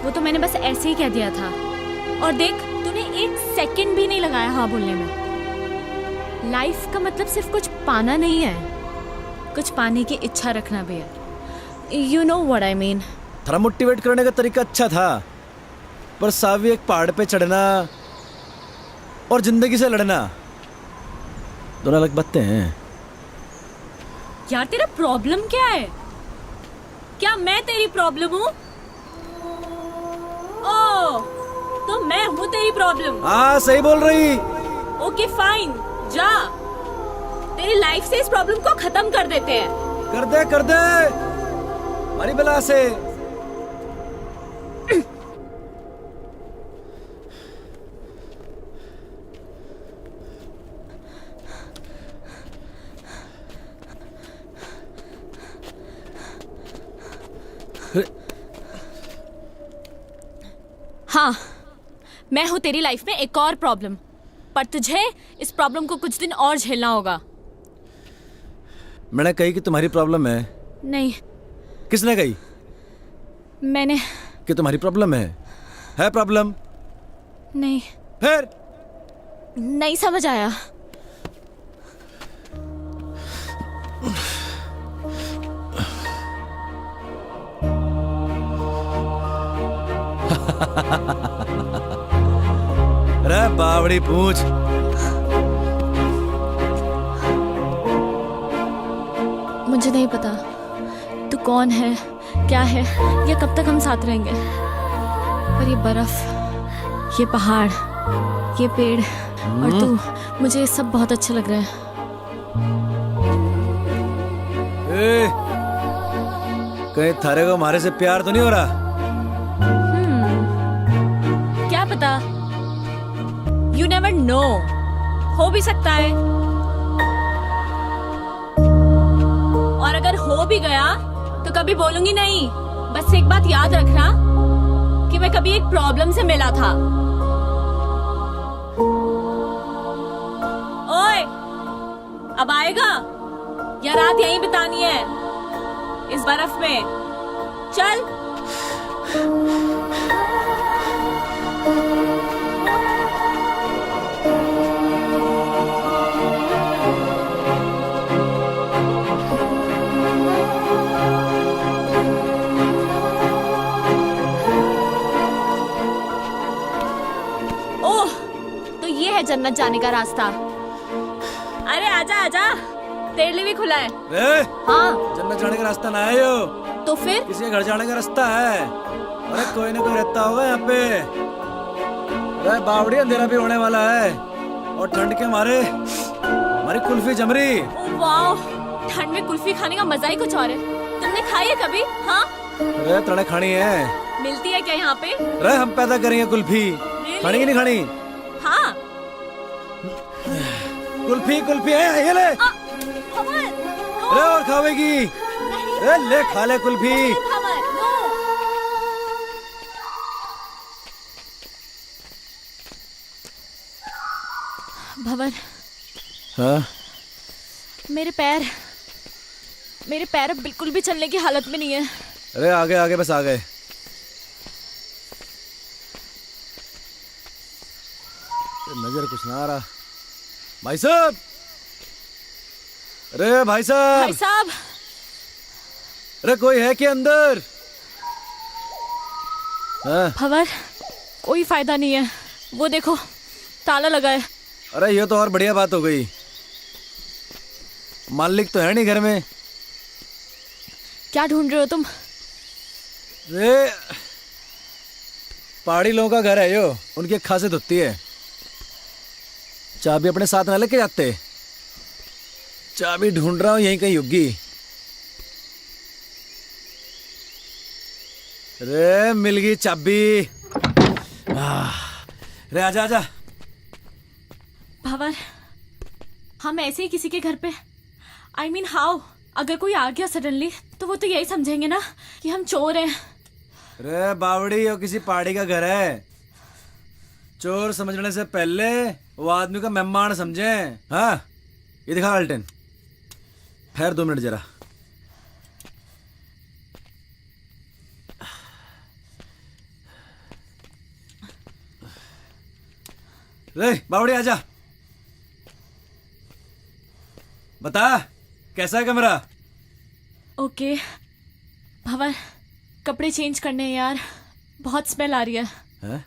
वो तो मैंने बस ऐसे ही कह दिया था। और देख, तूने 1 सेकंड भी नहीं लगाया हाँ बोलने में। लाइफ का मतलब सिर्फ कुछ पाना नहीं है, कुछ पाने की इच्छा रखना भी है। You know what I mean. थोड़ा मोटिवेट करने का तरीका अच्छा था, पर सावी एक पहाड़ पे चढ़ना और जिंदगी से लड़ना दोनों अलग बातें हैं। यार तेरा प्रॉब्लम क्या है? क्या मैं तेरी प्रॉब्लम हूँ? ओह, तो मैं हूँ तेरी प्रॉब्लम। हाँ सही बोल रही। ओके फाइन, जा, तेरी लाइफ से इस प्रॉब्लम को खत्म कर देते हैं। कर दे हमारी बला से। हाँ, मैं हूँ तेरी लाइफ में एक और प्रॉब्लम, पर तुझे इस प्रॉब्लम को कुछ दिन और झेलना होगा। मैंने कही कि तुम्हारी प्रॉब्लम है। नहीं, किसने कही मैंने कि तुम्हारी प्रॉब्लम है प्रॉब्लम? नहीं, फिर नहीं समझ आया। रे बावड़ी पूछ। मुझे नहीं पता तू कौन है, क्या है, या कब तक हम साथ रहेंगे, पर ये बर्फ, ये पहाड़, ये पेड़ और तू, मुझे ये सब बहुत अच्छा लग रहा है। ए, कहीं थारे को हमारे से प्यार तो नहीं हो रहा? क्या पता, यू नेवर नो, हो भी सकता है। और अगर हो भी गया तो कभी बोलूंगी नहीं। बस एक बात याद रखना कि मैं कभी एक प्रॉब्लम से मिला था। ओए, अब आएगा या रात यहीं बितानी है इस बर्फ में? चल। जन्नत जाने का रास्ता। अरे आजा आजा, तेरे लिए भी खुला है। हाँ, जन्नत जाने का रास्ता ना है यो, तो फिर किसी के घर जाने का रास्ता है। अरे कोई ना कोई रहता होगा यहाँ पे। अरे बावड़ी, अंधेरा भी होने वाला है और ठंड के मारे हमारी कुल्फी जम रही। वाह, ठंड में कुल्फी खाने का मजा ही कुछ और है। तुमने खाई है कभी? हाँ, अरे तड़े खानी है। मिलती है क्या यहाँ पे? अरे हम पैदा करेंगे कुल्फी, खानी की नहीं खानी? हाँ, कुल्फी है, ये ले। अरे और खावेगी? अरे ले, खा ले कुल्फी। भवन, हाँ? मेरे पैर अब बिल्कुल भी चलने की हालत में नहीं है। अरे आगे आगे, बस आ गए। नजर कुछ ना आ रहा। भाई साहब, अरे भाई साहब। भाई साहब, अरे कोई है क्या अंदर? हाँ? भवर, कोई फायदा नहीं है, वो देखो ताला लगा है। अरे ये तो और बढ़िया बात हो गई, मालिक तो है नहीं घर में। क्या ढूंढ रहे हो तुम? अरे पहाड़ी लोगों का घर है यो, उनकी एक खासियत होती है, चाबी अपने साथ ना लेके जाते। चाबी ढूंढ रहा हूँ, यहीं कहीं होगी। रे मिल गई चाबी। रे आजा आजा। भंवर, हम ऐसे ही किसी के घर पे I mean हाउ, अगर कोई आ गया सडनली तो वो तो यही समझेंगे ना कि हम चोर हैं। रे बावड़ी, ये किसी पहाड़ी का घर है। चोर समझने से पहले वो आदमी का मेहमान समझे। हाँ, ये दिखा अल्टन। ठहर 2 मिनट जरा। रे बावड़ी आजा। बता कैसा है कमरा? ओके भंवर, कपड़े चेंज करने हैं यार, बहुत स्मेल आ रही है। हैं?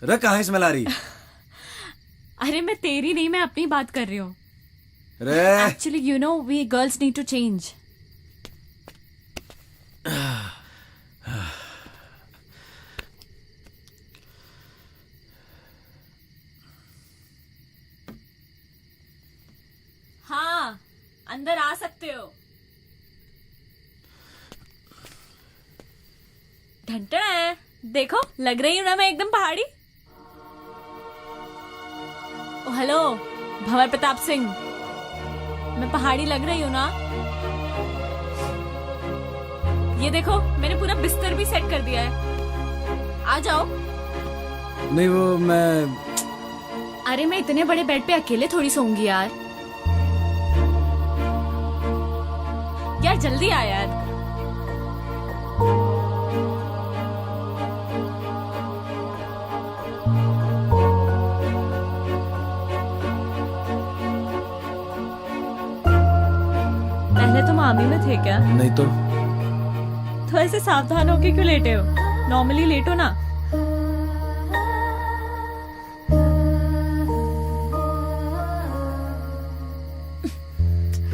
रे कहाँ स्मेल आ रही? अरे मैं तेरी नहीं, मैं अपनी बात कर रही हूँ। रे actually you know we girls need to change. हाँ, अंदर आ सकते हो। घंटा है, देखो लग रही हूँ ना मैं एकदम पहाड़ी। ओ हेलो भंवर प्रताप सिंह, मैं पहाड़ी लग रही हूँ ना? ये देखो मैंने पूरा बिस्तर भी सेट कर दिया है, आ जाओ। नहीं वो मैं अरे मैं इतने बड़े बेड पे अकेले थोड़ी सोऊंगी यार। यार जल्दी आ यार। पहले तुम आर्मी में थे क्या? नहीं तो ऐसे सावधान होके क्यों लेटे हो? नॉर्मली लेटो ना।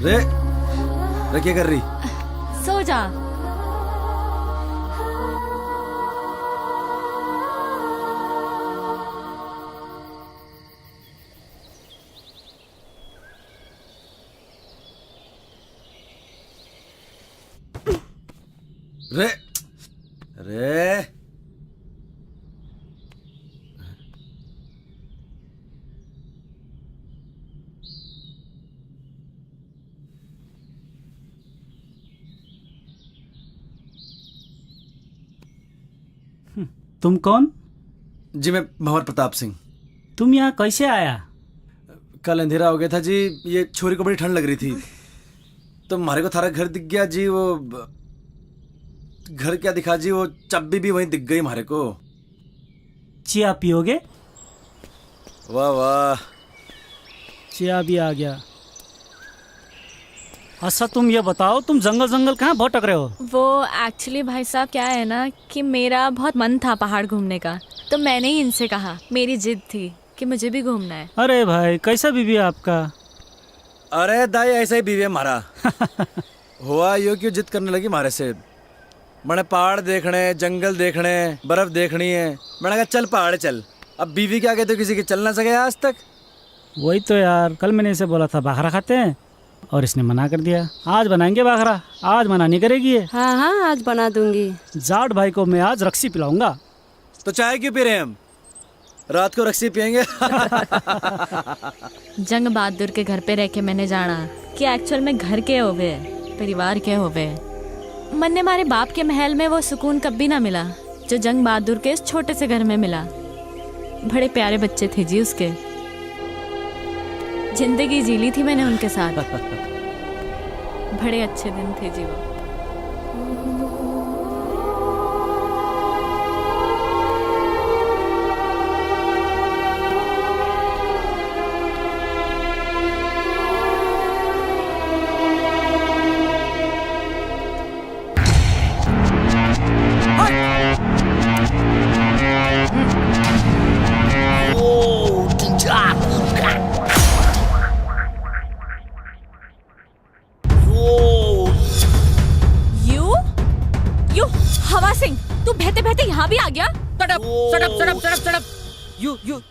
रे रे क्या कर रही? सो जा। रे रे तुम कौन? जी मैं भंवर प्रताप सिंह। तुम यहाँ कैसे आया? कल अंधेरा हो गया था जी, ये छोरी को बड़ी ठंड लग रही थी तो हमारे को थारा घर दिख गया जी। वो घर क्या दिखा जी, वो चाबी भी वहीं दिख गई हमारे को। चिया पियोगे? वाह वाह, चिया भी आ गया। अच्छा तुम ये बताओ, तुम जंगल जंगल कहाँ भटक रहे हो? वो एक्चुअली भाई साहब क्या है ना कि मेरा बहुत मन था पहाड़ घूमने का, तो मैंने ही इनसे कहा, मेरी जिद थी कि मुझे भी घूमना है। अरे भाई कैसा बीवी है आपका? अरे दाई ऐसा ही बीवी है हमारा। हुआ यो क्यों जिद करने लगी हमारे से? मैंने पहाड़ देखने, जंगल देखने, बर्फ देखनी है। मैंने कहा चल पहाड़ चल। अब बीवी क्या कहते, किसी के चल ना सके आज तक। वही तो यार, कल मैंने इसे बोला था बाखरा खाते हैं और इसने मना कर दिया। आज बनाएंगे बाखरा, आज मना नहीं करेगी ये। हाँ हाँ आज बना दूंगी। जाट भाई को मैं आज रक्सी पिलाऊंगा। तो चाय क्यों पी रहे हैं हम? रात को रक्सी पियेंगे। जंग बहादुर के घर पे रह के मैंने जाना कि एक्चुअल में घर के होवे, परिवार के होवे। मन ने हमारे बाप के महल में वो सुकून कभी ना मिला जो जंग बहादुर के इस छोटे से घर में मिला। बड़े प्यारे बच्चे थे जी उसके, जिंदगी जी ली थी मैंने उनके साथ। बड़े अच्छे दिन थे जी वो। हवा सिंह, तू बहते बहते यहाँ भी आ गया? Shut up! Shut up! Shut up! Shut up! Shut up!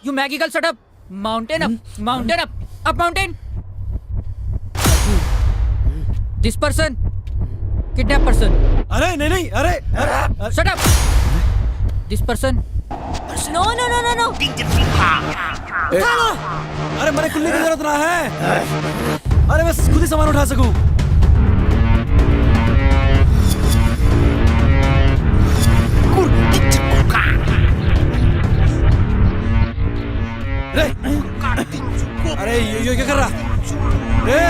You Maggie girl, shut up! Mountain up! Mountain up! Up mountain! This person! kidnap person. अरे नहीं नहीं अरे अरे Shut up. This person. No no no no no अरे मेरे कुल्ली की जरूरत ना है। अरे मैं खुद ही सामान उठा सकूं। रे अरे ये क्या कर रहा? रे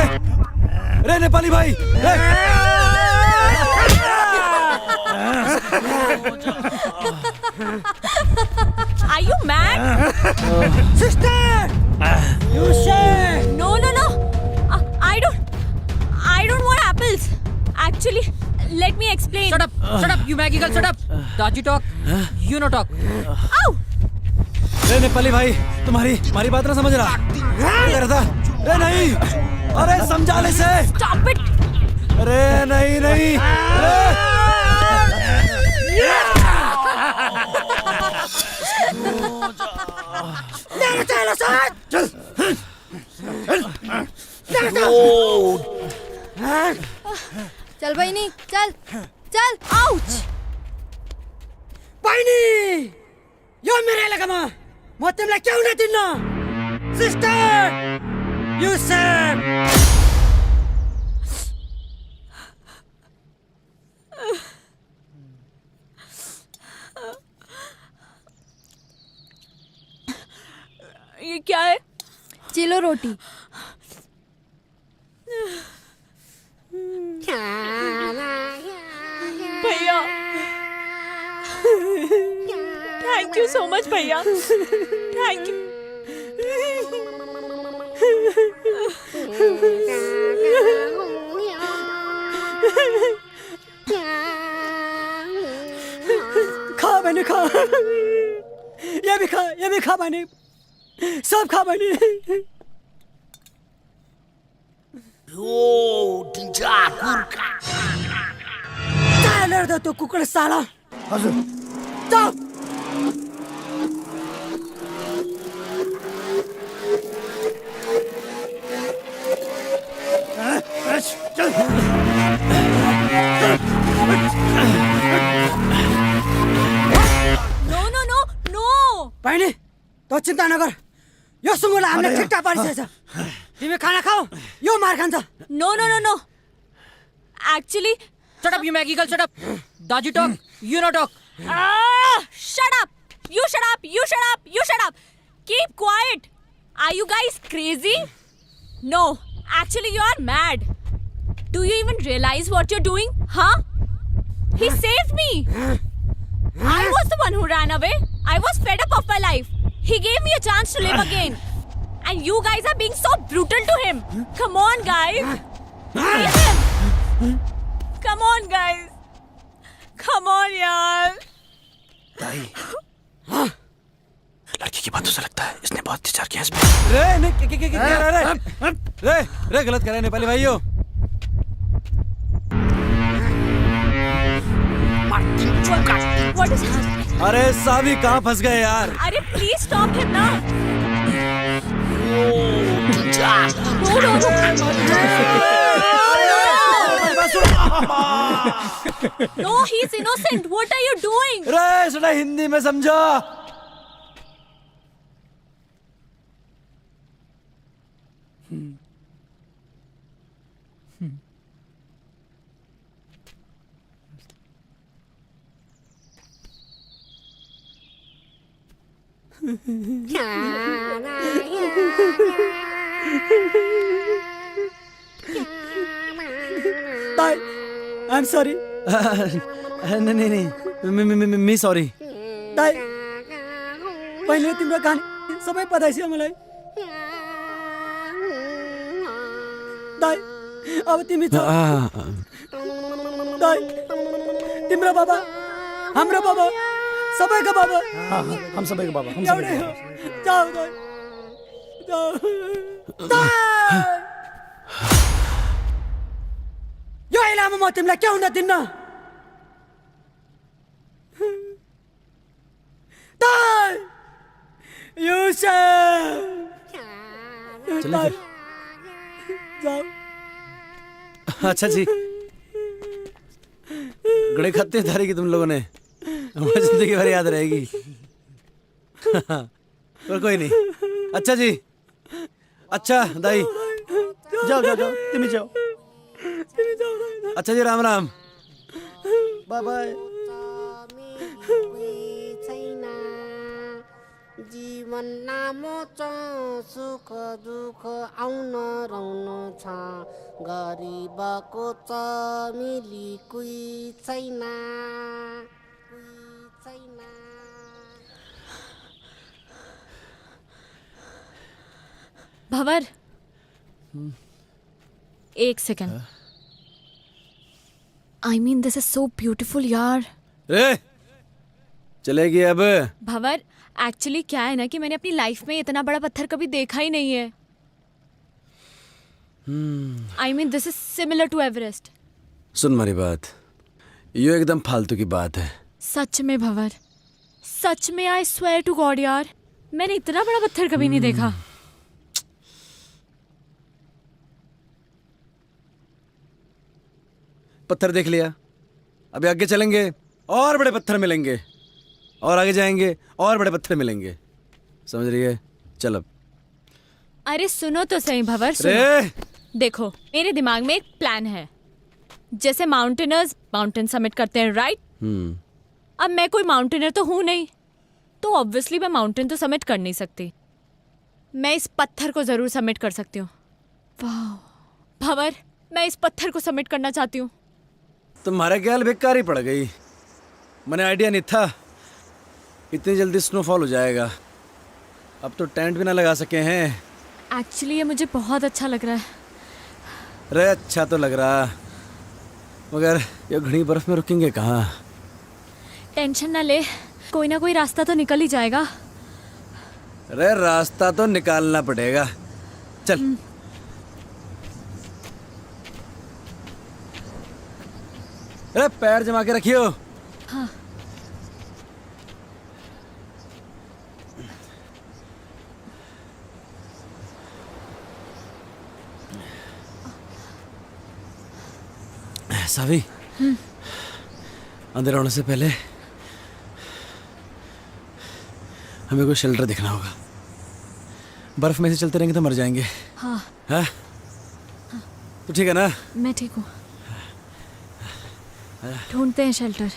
रे नेपाली भाई रे Are you mad? Sister. You say. No, no, no. I don't want apples. Actually, let me explain. Shut up. Shut up. You Maggie girl. Shut up. Daji talk. You no talk. Ow! रे नेपाली भाई तुम्हारी बात ना समझ रहा। क्या कर रहा था? रे नहीं अरे समझा ले से। Stop it! अरे नहीं नहीं अरे चल भाई नहीं चल चल ouch Paini. Yo mere lagama. Motem la kya una tinna. Sister. You say. ये क्या है? चिलो रोटी। भैया थैंक यू सो मच भैया थैंक यू खा मैंने खा ये भी खा मैंने सब खा मैंने चालर दो तो कुकड़ साला जाओ नो नो नो नो पाइने तो चिंता नगर यो सुँगुरलाई हामीले ठिक्का पारिसकेछ तिमी खाना खाऊ यो मार खान्छ no no no no actually Shut up, you Maggie girl, shut up. Daji talk, you no talk. shut up you shut up you shut up you shut up keep quiet are you guys crazy no actually you are mad do you even realize what you're doing huh he saved me I was the one who ran away I was fed up of my life he gave me a chance to live again and you guys are being so brutal to him come on guys leave him come on guys come on yaar लड़की की बातों से लगता है इसने बहुत विचार किया इसमें। रे नहीं क्या रे रे गलत कर रहे हैं नेपाली भाइयों। what is happening अरे साभी कहाँ फंस गए यार? अरे प्लीज स्टॉप हिम ना no he is innocent what are you doing रे सुना हिंदी में समझो। Bye. I'm sorry. नहीं नहीं मी सॉरी। दाइ पहिले तिम्रो कहानी सबै पता छ मलाई दाइ अब तिमी छ दाइ तिम्रो बाबा हाम्रो बाबा सबैको बाबा हम सबैको बाबा हम एउटै हो जाऊ दाइ जाऊ यो इलामा म तिमीलाई के हुन दिन्न दाइ युसुफ चले जाऊ अच्छा जी गड़े खत्ते धारी की तुम लोगों ने, हमारी जिंदगी भर याद रहेगी। पर कोई नहीं। अच्छा जी, अच्छा दाई, जाओ जाओ जाओ, तुम्हें जाओ। अच्छा जी, राम राम, बाय बाय। जीवन नामो छ सुख दुख आउन रहन छ गरिबको छ मिली कोही छैन भंवर, एक second. I mean this is so beautiful यार। रे चलेगी अब? भंवर, एक्चुअली क्या है ना कि मैंने अपनी लाइफ में इतना बड़ा पत्थर कभी देखा ही नहीं है। I mean this is similar to Everest. सुन मेरी बात, ये एकदम फालतू की बात है। सच में भंवर, सच में आई स्वेयर टू गॉड यार, मैंने इतना बड़ा पत्थर कभी नहीं देखा। पत्थर देख लिया, अभी आगे चलेंगे और बड़े पत्थर मिलेंगे, और आगे जाएंगे और बड़े पत्थर मिलेंगे, समझ रही है? चल अब। अरे सुनो तो सही भंवर, सुनो। रे देखो, मेरे दिमाग में एक प्लान है। जैसे माउंटेनर्स माउंटेन समिट करते हैं, राइट? अब मैं कोई माउंटेनर तो हूं नहीं, तो ऑब्वियसली मैं माउंटेन तो समिट कर नहीं सकती। मैं इस पत्थर को जरूर समिट कर सकती हूँ। वाह भंवर, मैं इस पत्थर को समिट करना चाहती हूँ। तुम्हारा ख्याल बेकार ही पड़ गई। मैंने आइडिया नहीं था इतनी जल्दी स्नोफॉल हो जाएगा। अब तो टेंट भी ना लगा सके हैं। एक्चुअली ये मुझे बहुत अच्छा लग रहा है। अरे अच्छा तो लग रहा, मगर ये घनी बर्फ में रुकेंगे कहाँ? टेंशन ना ले, कोई ना कोई रास्ता तो निकल ही जाएगा। अरे रास्ता तो निकालना पड़ेगा, चल। अरे पैर जमा के रखियो। हाँ। सावी, अंदर आने से पहले हमें कोई शेल्टर देखना होगा। बर्फ में से चलते रहेंगे तो मर जाएंगे। हाँ। हाँ? तो ठीक है ना? मैं ठीक हूँ। ढूंढते हैं शेल्टर।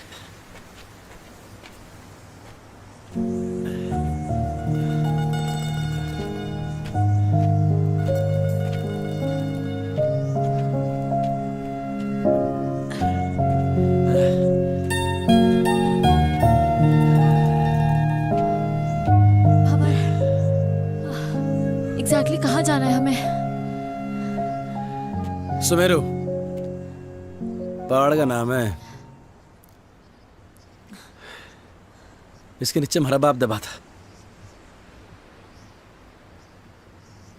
एग्जैक्टली कहाँ जाना है हमें? सुमेरु पहाड़ का नाम है। इसके नीचे हमारा बाप दबा था।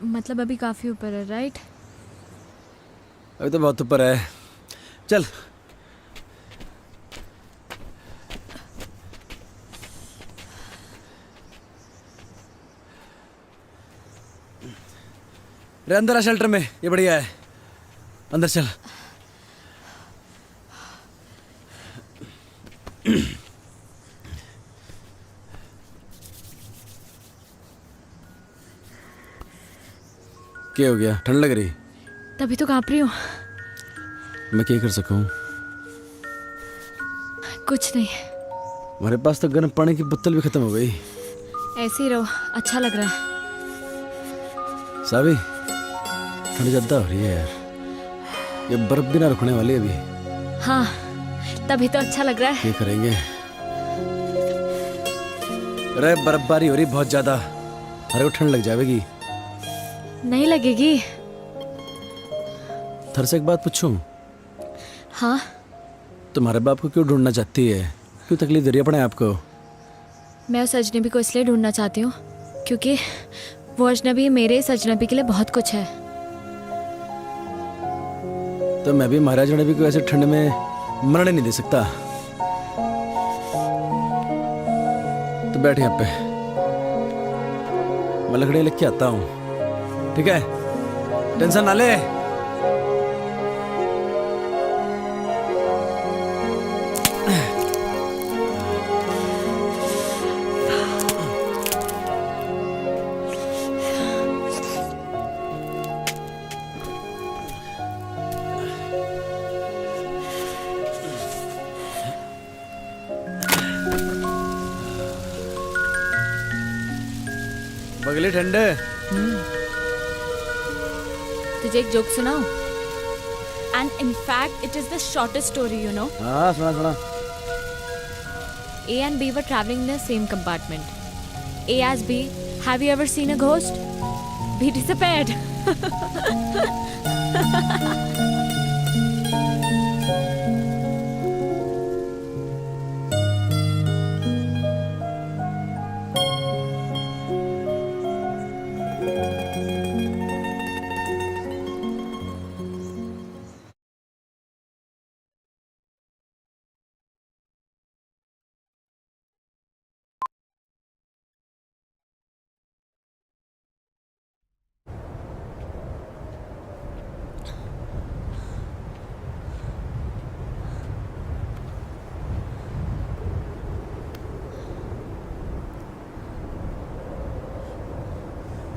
मतलब अभी काफी ऊपर है, राइट? अभी तो बहुत ऊपर है। चल। रे अंदर आ शेल्टर में, ये बढ़िया है। अंदर चल। क्या हो गया? ठंड लग रही? तभी तो कांप रही हूँ। मैं क्या कर सकूं? कुछ नहीं, हमारे पास तो गर्म पानी की बोतल भी खत्म हो गई। ऐसे ही रहो, अच्छा लग रहा है। सावी, ठंड ज्यादा हो रही है यार। ये बर्फ भी ना रुकने वाली अभी। हाँ, तभी तो अच्छा लग रहा है। क्या करेंगे? अरे बर्फबारी हो रही बहुत ज्यादा, अरे को ठंड लग जाएगी। नहीं लगेगी। थर से एक बात पूछूं? हाँ। तुम्हारे बाप को क्यों ढूंढना चाहती है? क्यों तकलीफ दे रही है अपने आप को? मैं उस अजनबी को इसलिए ढूंढना चाहती हूँ क्योंकि वो अजनबी मेरे इस अजनबी के लिए बहुत कुछ है। तो मैं भी महाराज अजनबी को ऐसे ठंड में मरने नहीं दे सकता। तो बैठ यहाँ पे, मैं लकड़ी लेके आता हूँ, ठीक है? टेंशन ना ले। पगले ठंडे। तुझे एक जोक सुनाऊं? And in fact it is the shortest story, you know. हाँ सुना सुना। A and B were traveling in the same compartment. A asked B, "Have you ever seen a ghost?" B disappeared.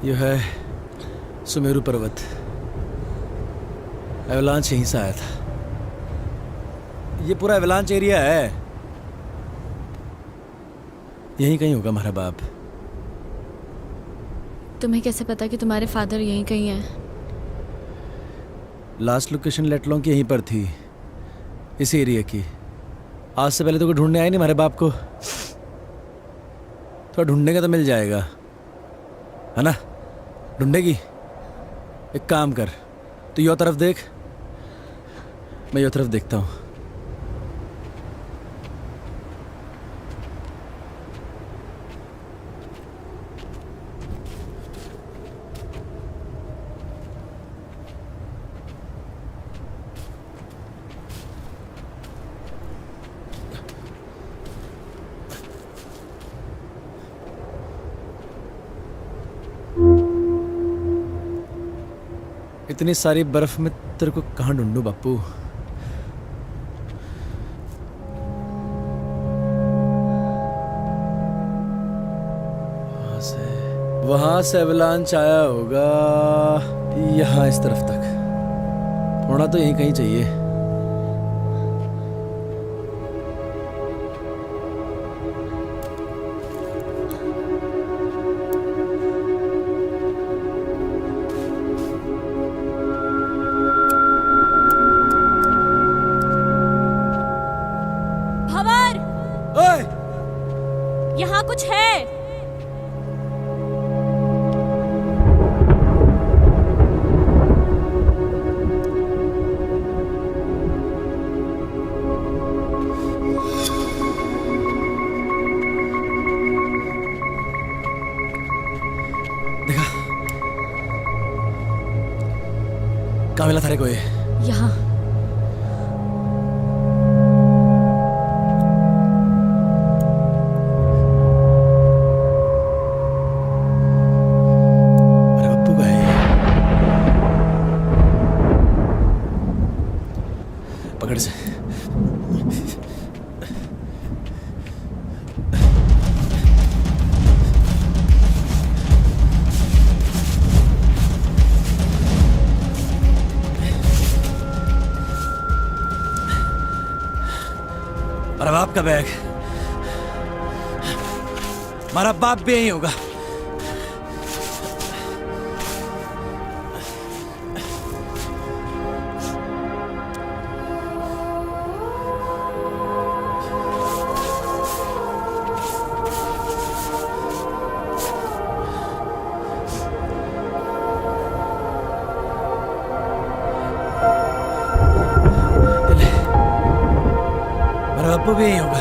यह है सुमेरु पर्वत। Avalanche यहीं से आया था। ये पूरा एवलांच एरिया है। यहीं कहीं होगा हमारा बाप। तुम्हें कैसे पता कि तुम्हारे फादर यहीं कहीं हैं? लास्ट लोकेशन लेटलों की यहीं पर थी, इसी एरिया की। आज से पहले तो कोई ढूंढने आया नहीं हमारे बाप को। थोड़ा ढूंढने का तो मिल जाएगा, है ना? ढूंढेगी? एक काम कर, तू यो तरफ देख, मैं यो तरफ देखता हूँ। इतनी सारी बर्फ में तेरे को कहाँ ढूंढूं बापू? वहां से एवलांच आया होगा यहाँ इस तरफ तक। होना तो यहीं कहीं चाहिए। भंवर, ओए! यहाँ कुछ है। देखा? कहाँ मिला थारे को ये? यहाँ। अरे बप्पू का है ये। पकड़ से। अरे बाप का बैग। हमारा बाप भी यही होगा। हमारा बापू भी यही होगा।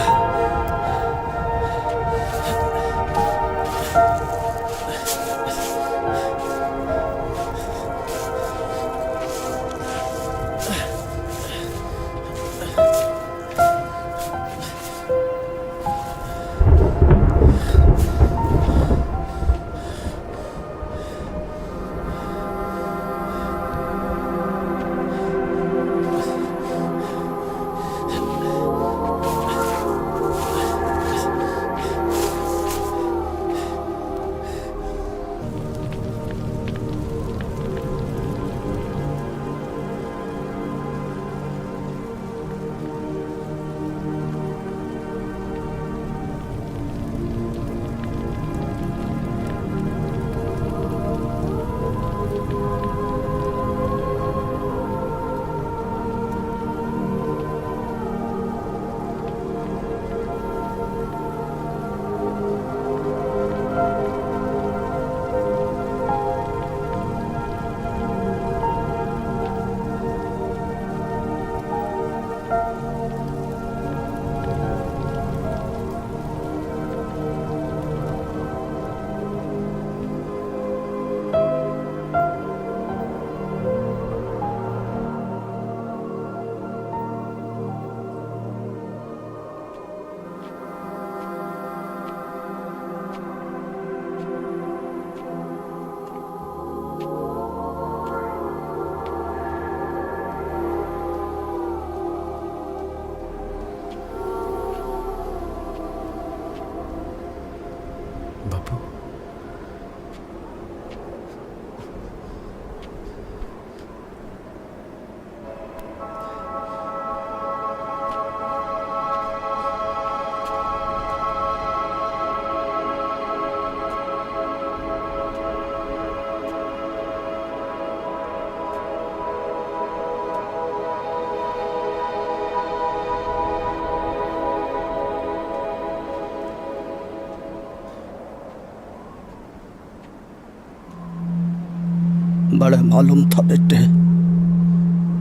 बड़े मालूम था बेटे,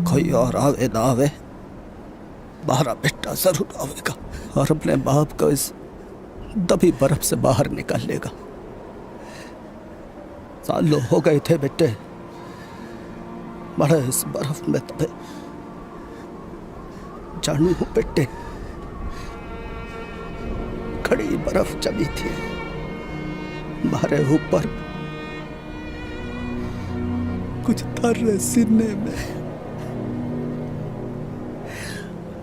कोई और आवे ना आवे, हमारा बेटा जरूर आवेगा और अपने बाप को इस दबी बर्फ से बाहर निकालेगा। सालों हो गए थे बेटे बड़े इस बर्फ में तबे। जानू बेटे, खड़ी बर्फ जमी थी हमारे ऊपर, कुछ तर सीने में।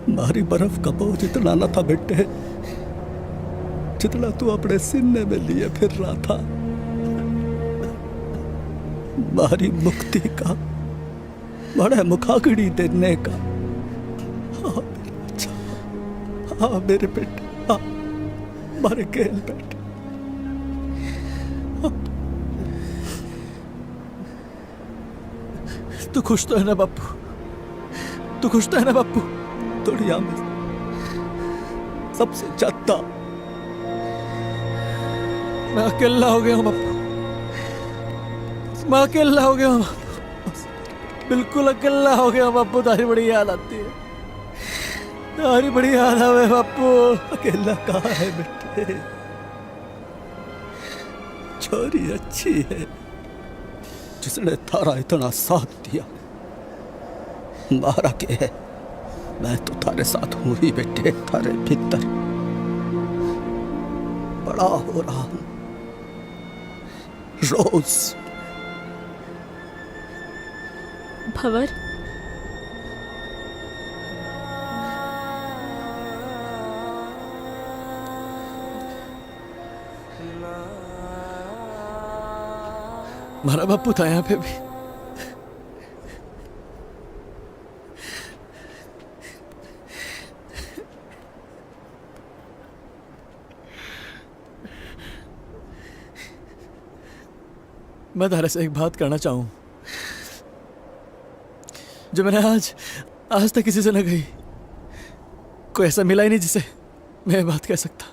मारी बर्फ का बोझ इतना न था बेटे जितना तू अपने सीने में लिए फिर रहा था। मारी मुक्ति का बड़े मुखागड़ी देने का। हाँ मेरे बच्चा, हाँ मेरे बेटे, हाँ मारे गेल बेटे। तू खुश तो है ना बापू? तू खुश तो है ना बापू? दुनिया में सबसे ज्यादा मैं अकेला हो गया हूँ बापू, मैं अकेला हो गया हूँ, बिल्कुल अकेला हो गया हूँ बापू। तारी बड़ी याद आती है, तारी बड़ी याद आवे बापू। अकेला कहाँ है बेटे, छोरी अच्छी है जिसने थारा इतना साथ दिया। मारा के है, मैं तो थारे साथ हूं ही बेटे, थारे भीतर बड़ा हो रहा हूं रोज। भंवर, हमारा बापू था यहाँ पे भी। मैं तारे से एक बात करना चाहूं जो मैंने आज तक किसी से न कही। कोई ऐसा मिला ही नहीं जिसे मैं ये बात कह सकता।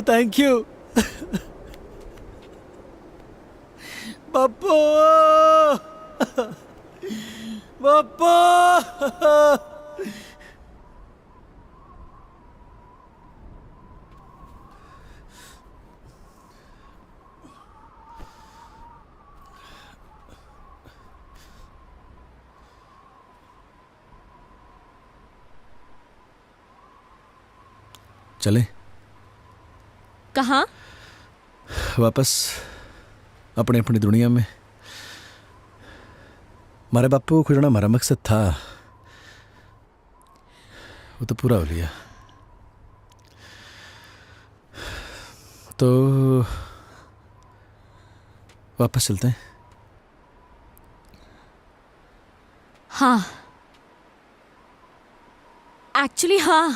थैंक यू बापू, बापू। चले कहाँ? वापस अपनी अपनी दुनिया में। हमारे बापू को खुजना हमारा मकसद था, वो तो पूरा हो लिया। तो वापस चलते हैं। हाँ, एक्चुअली हाँ।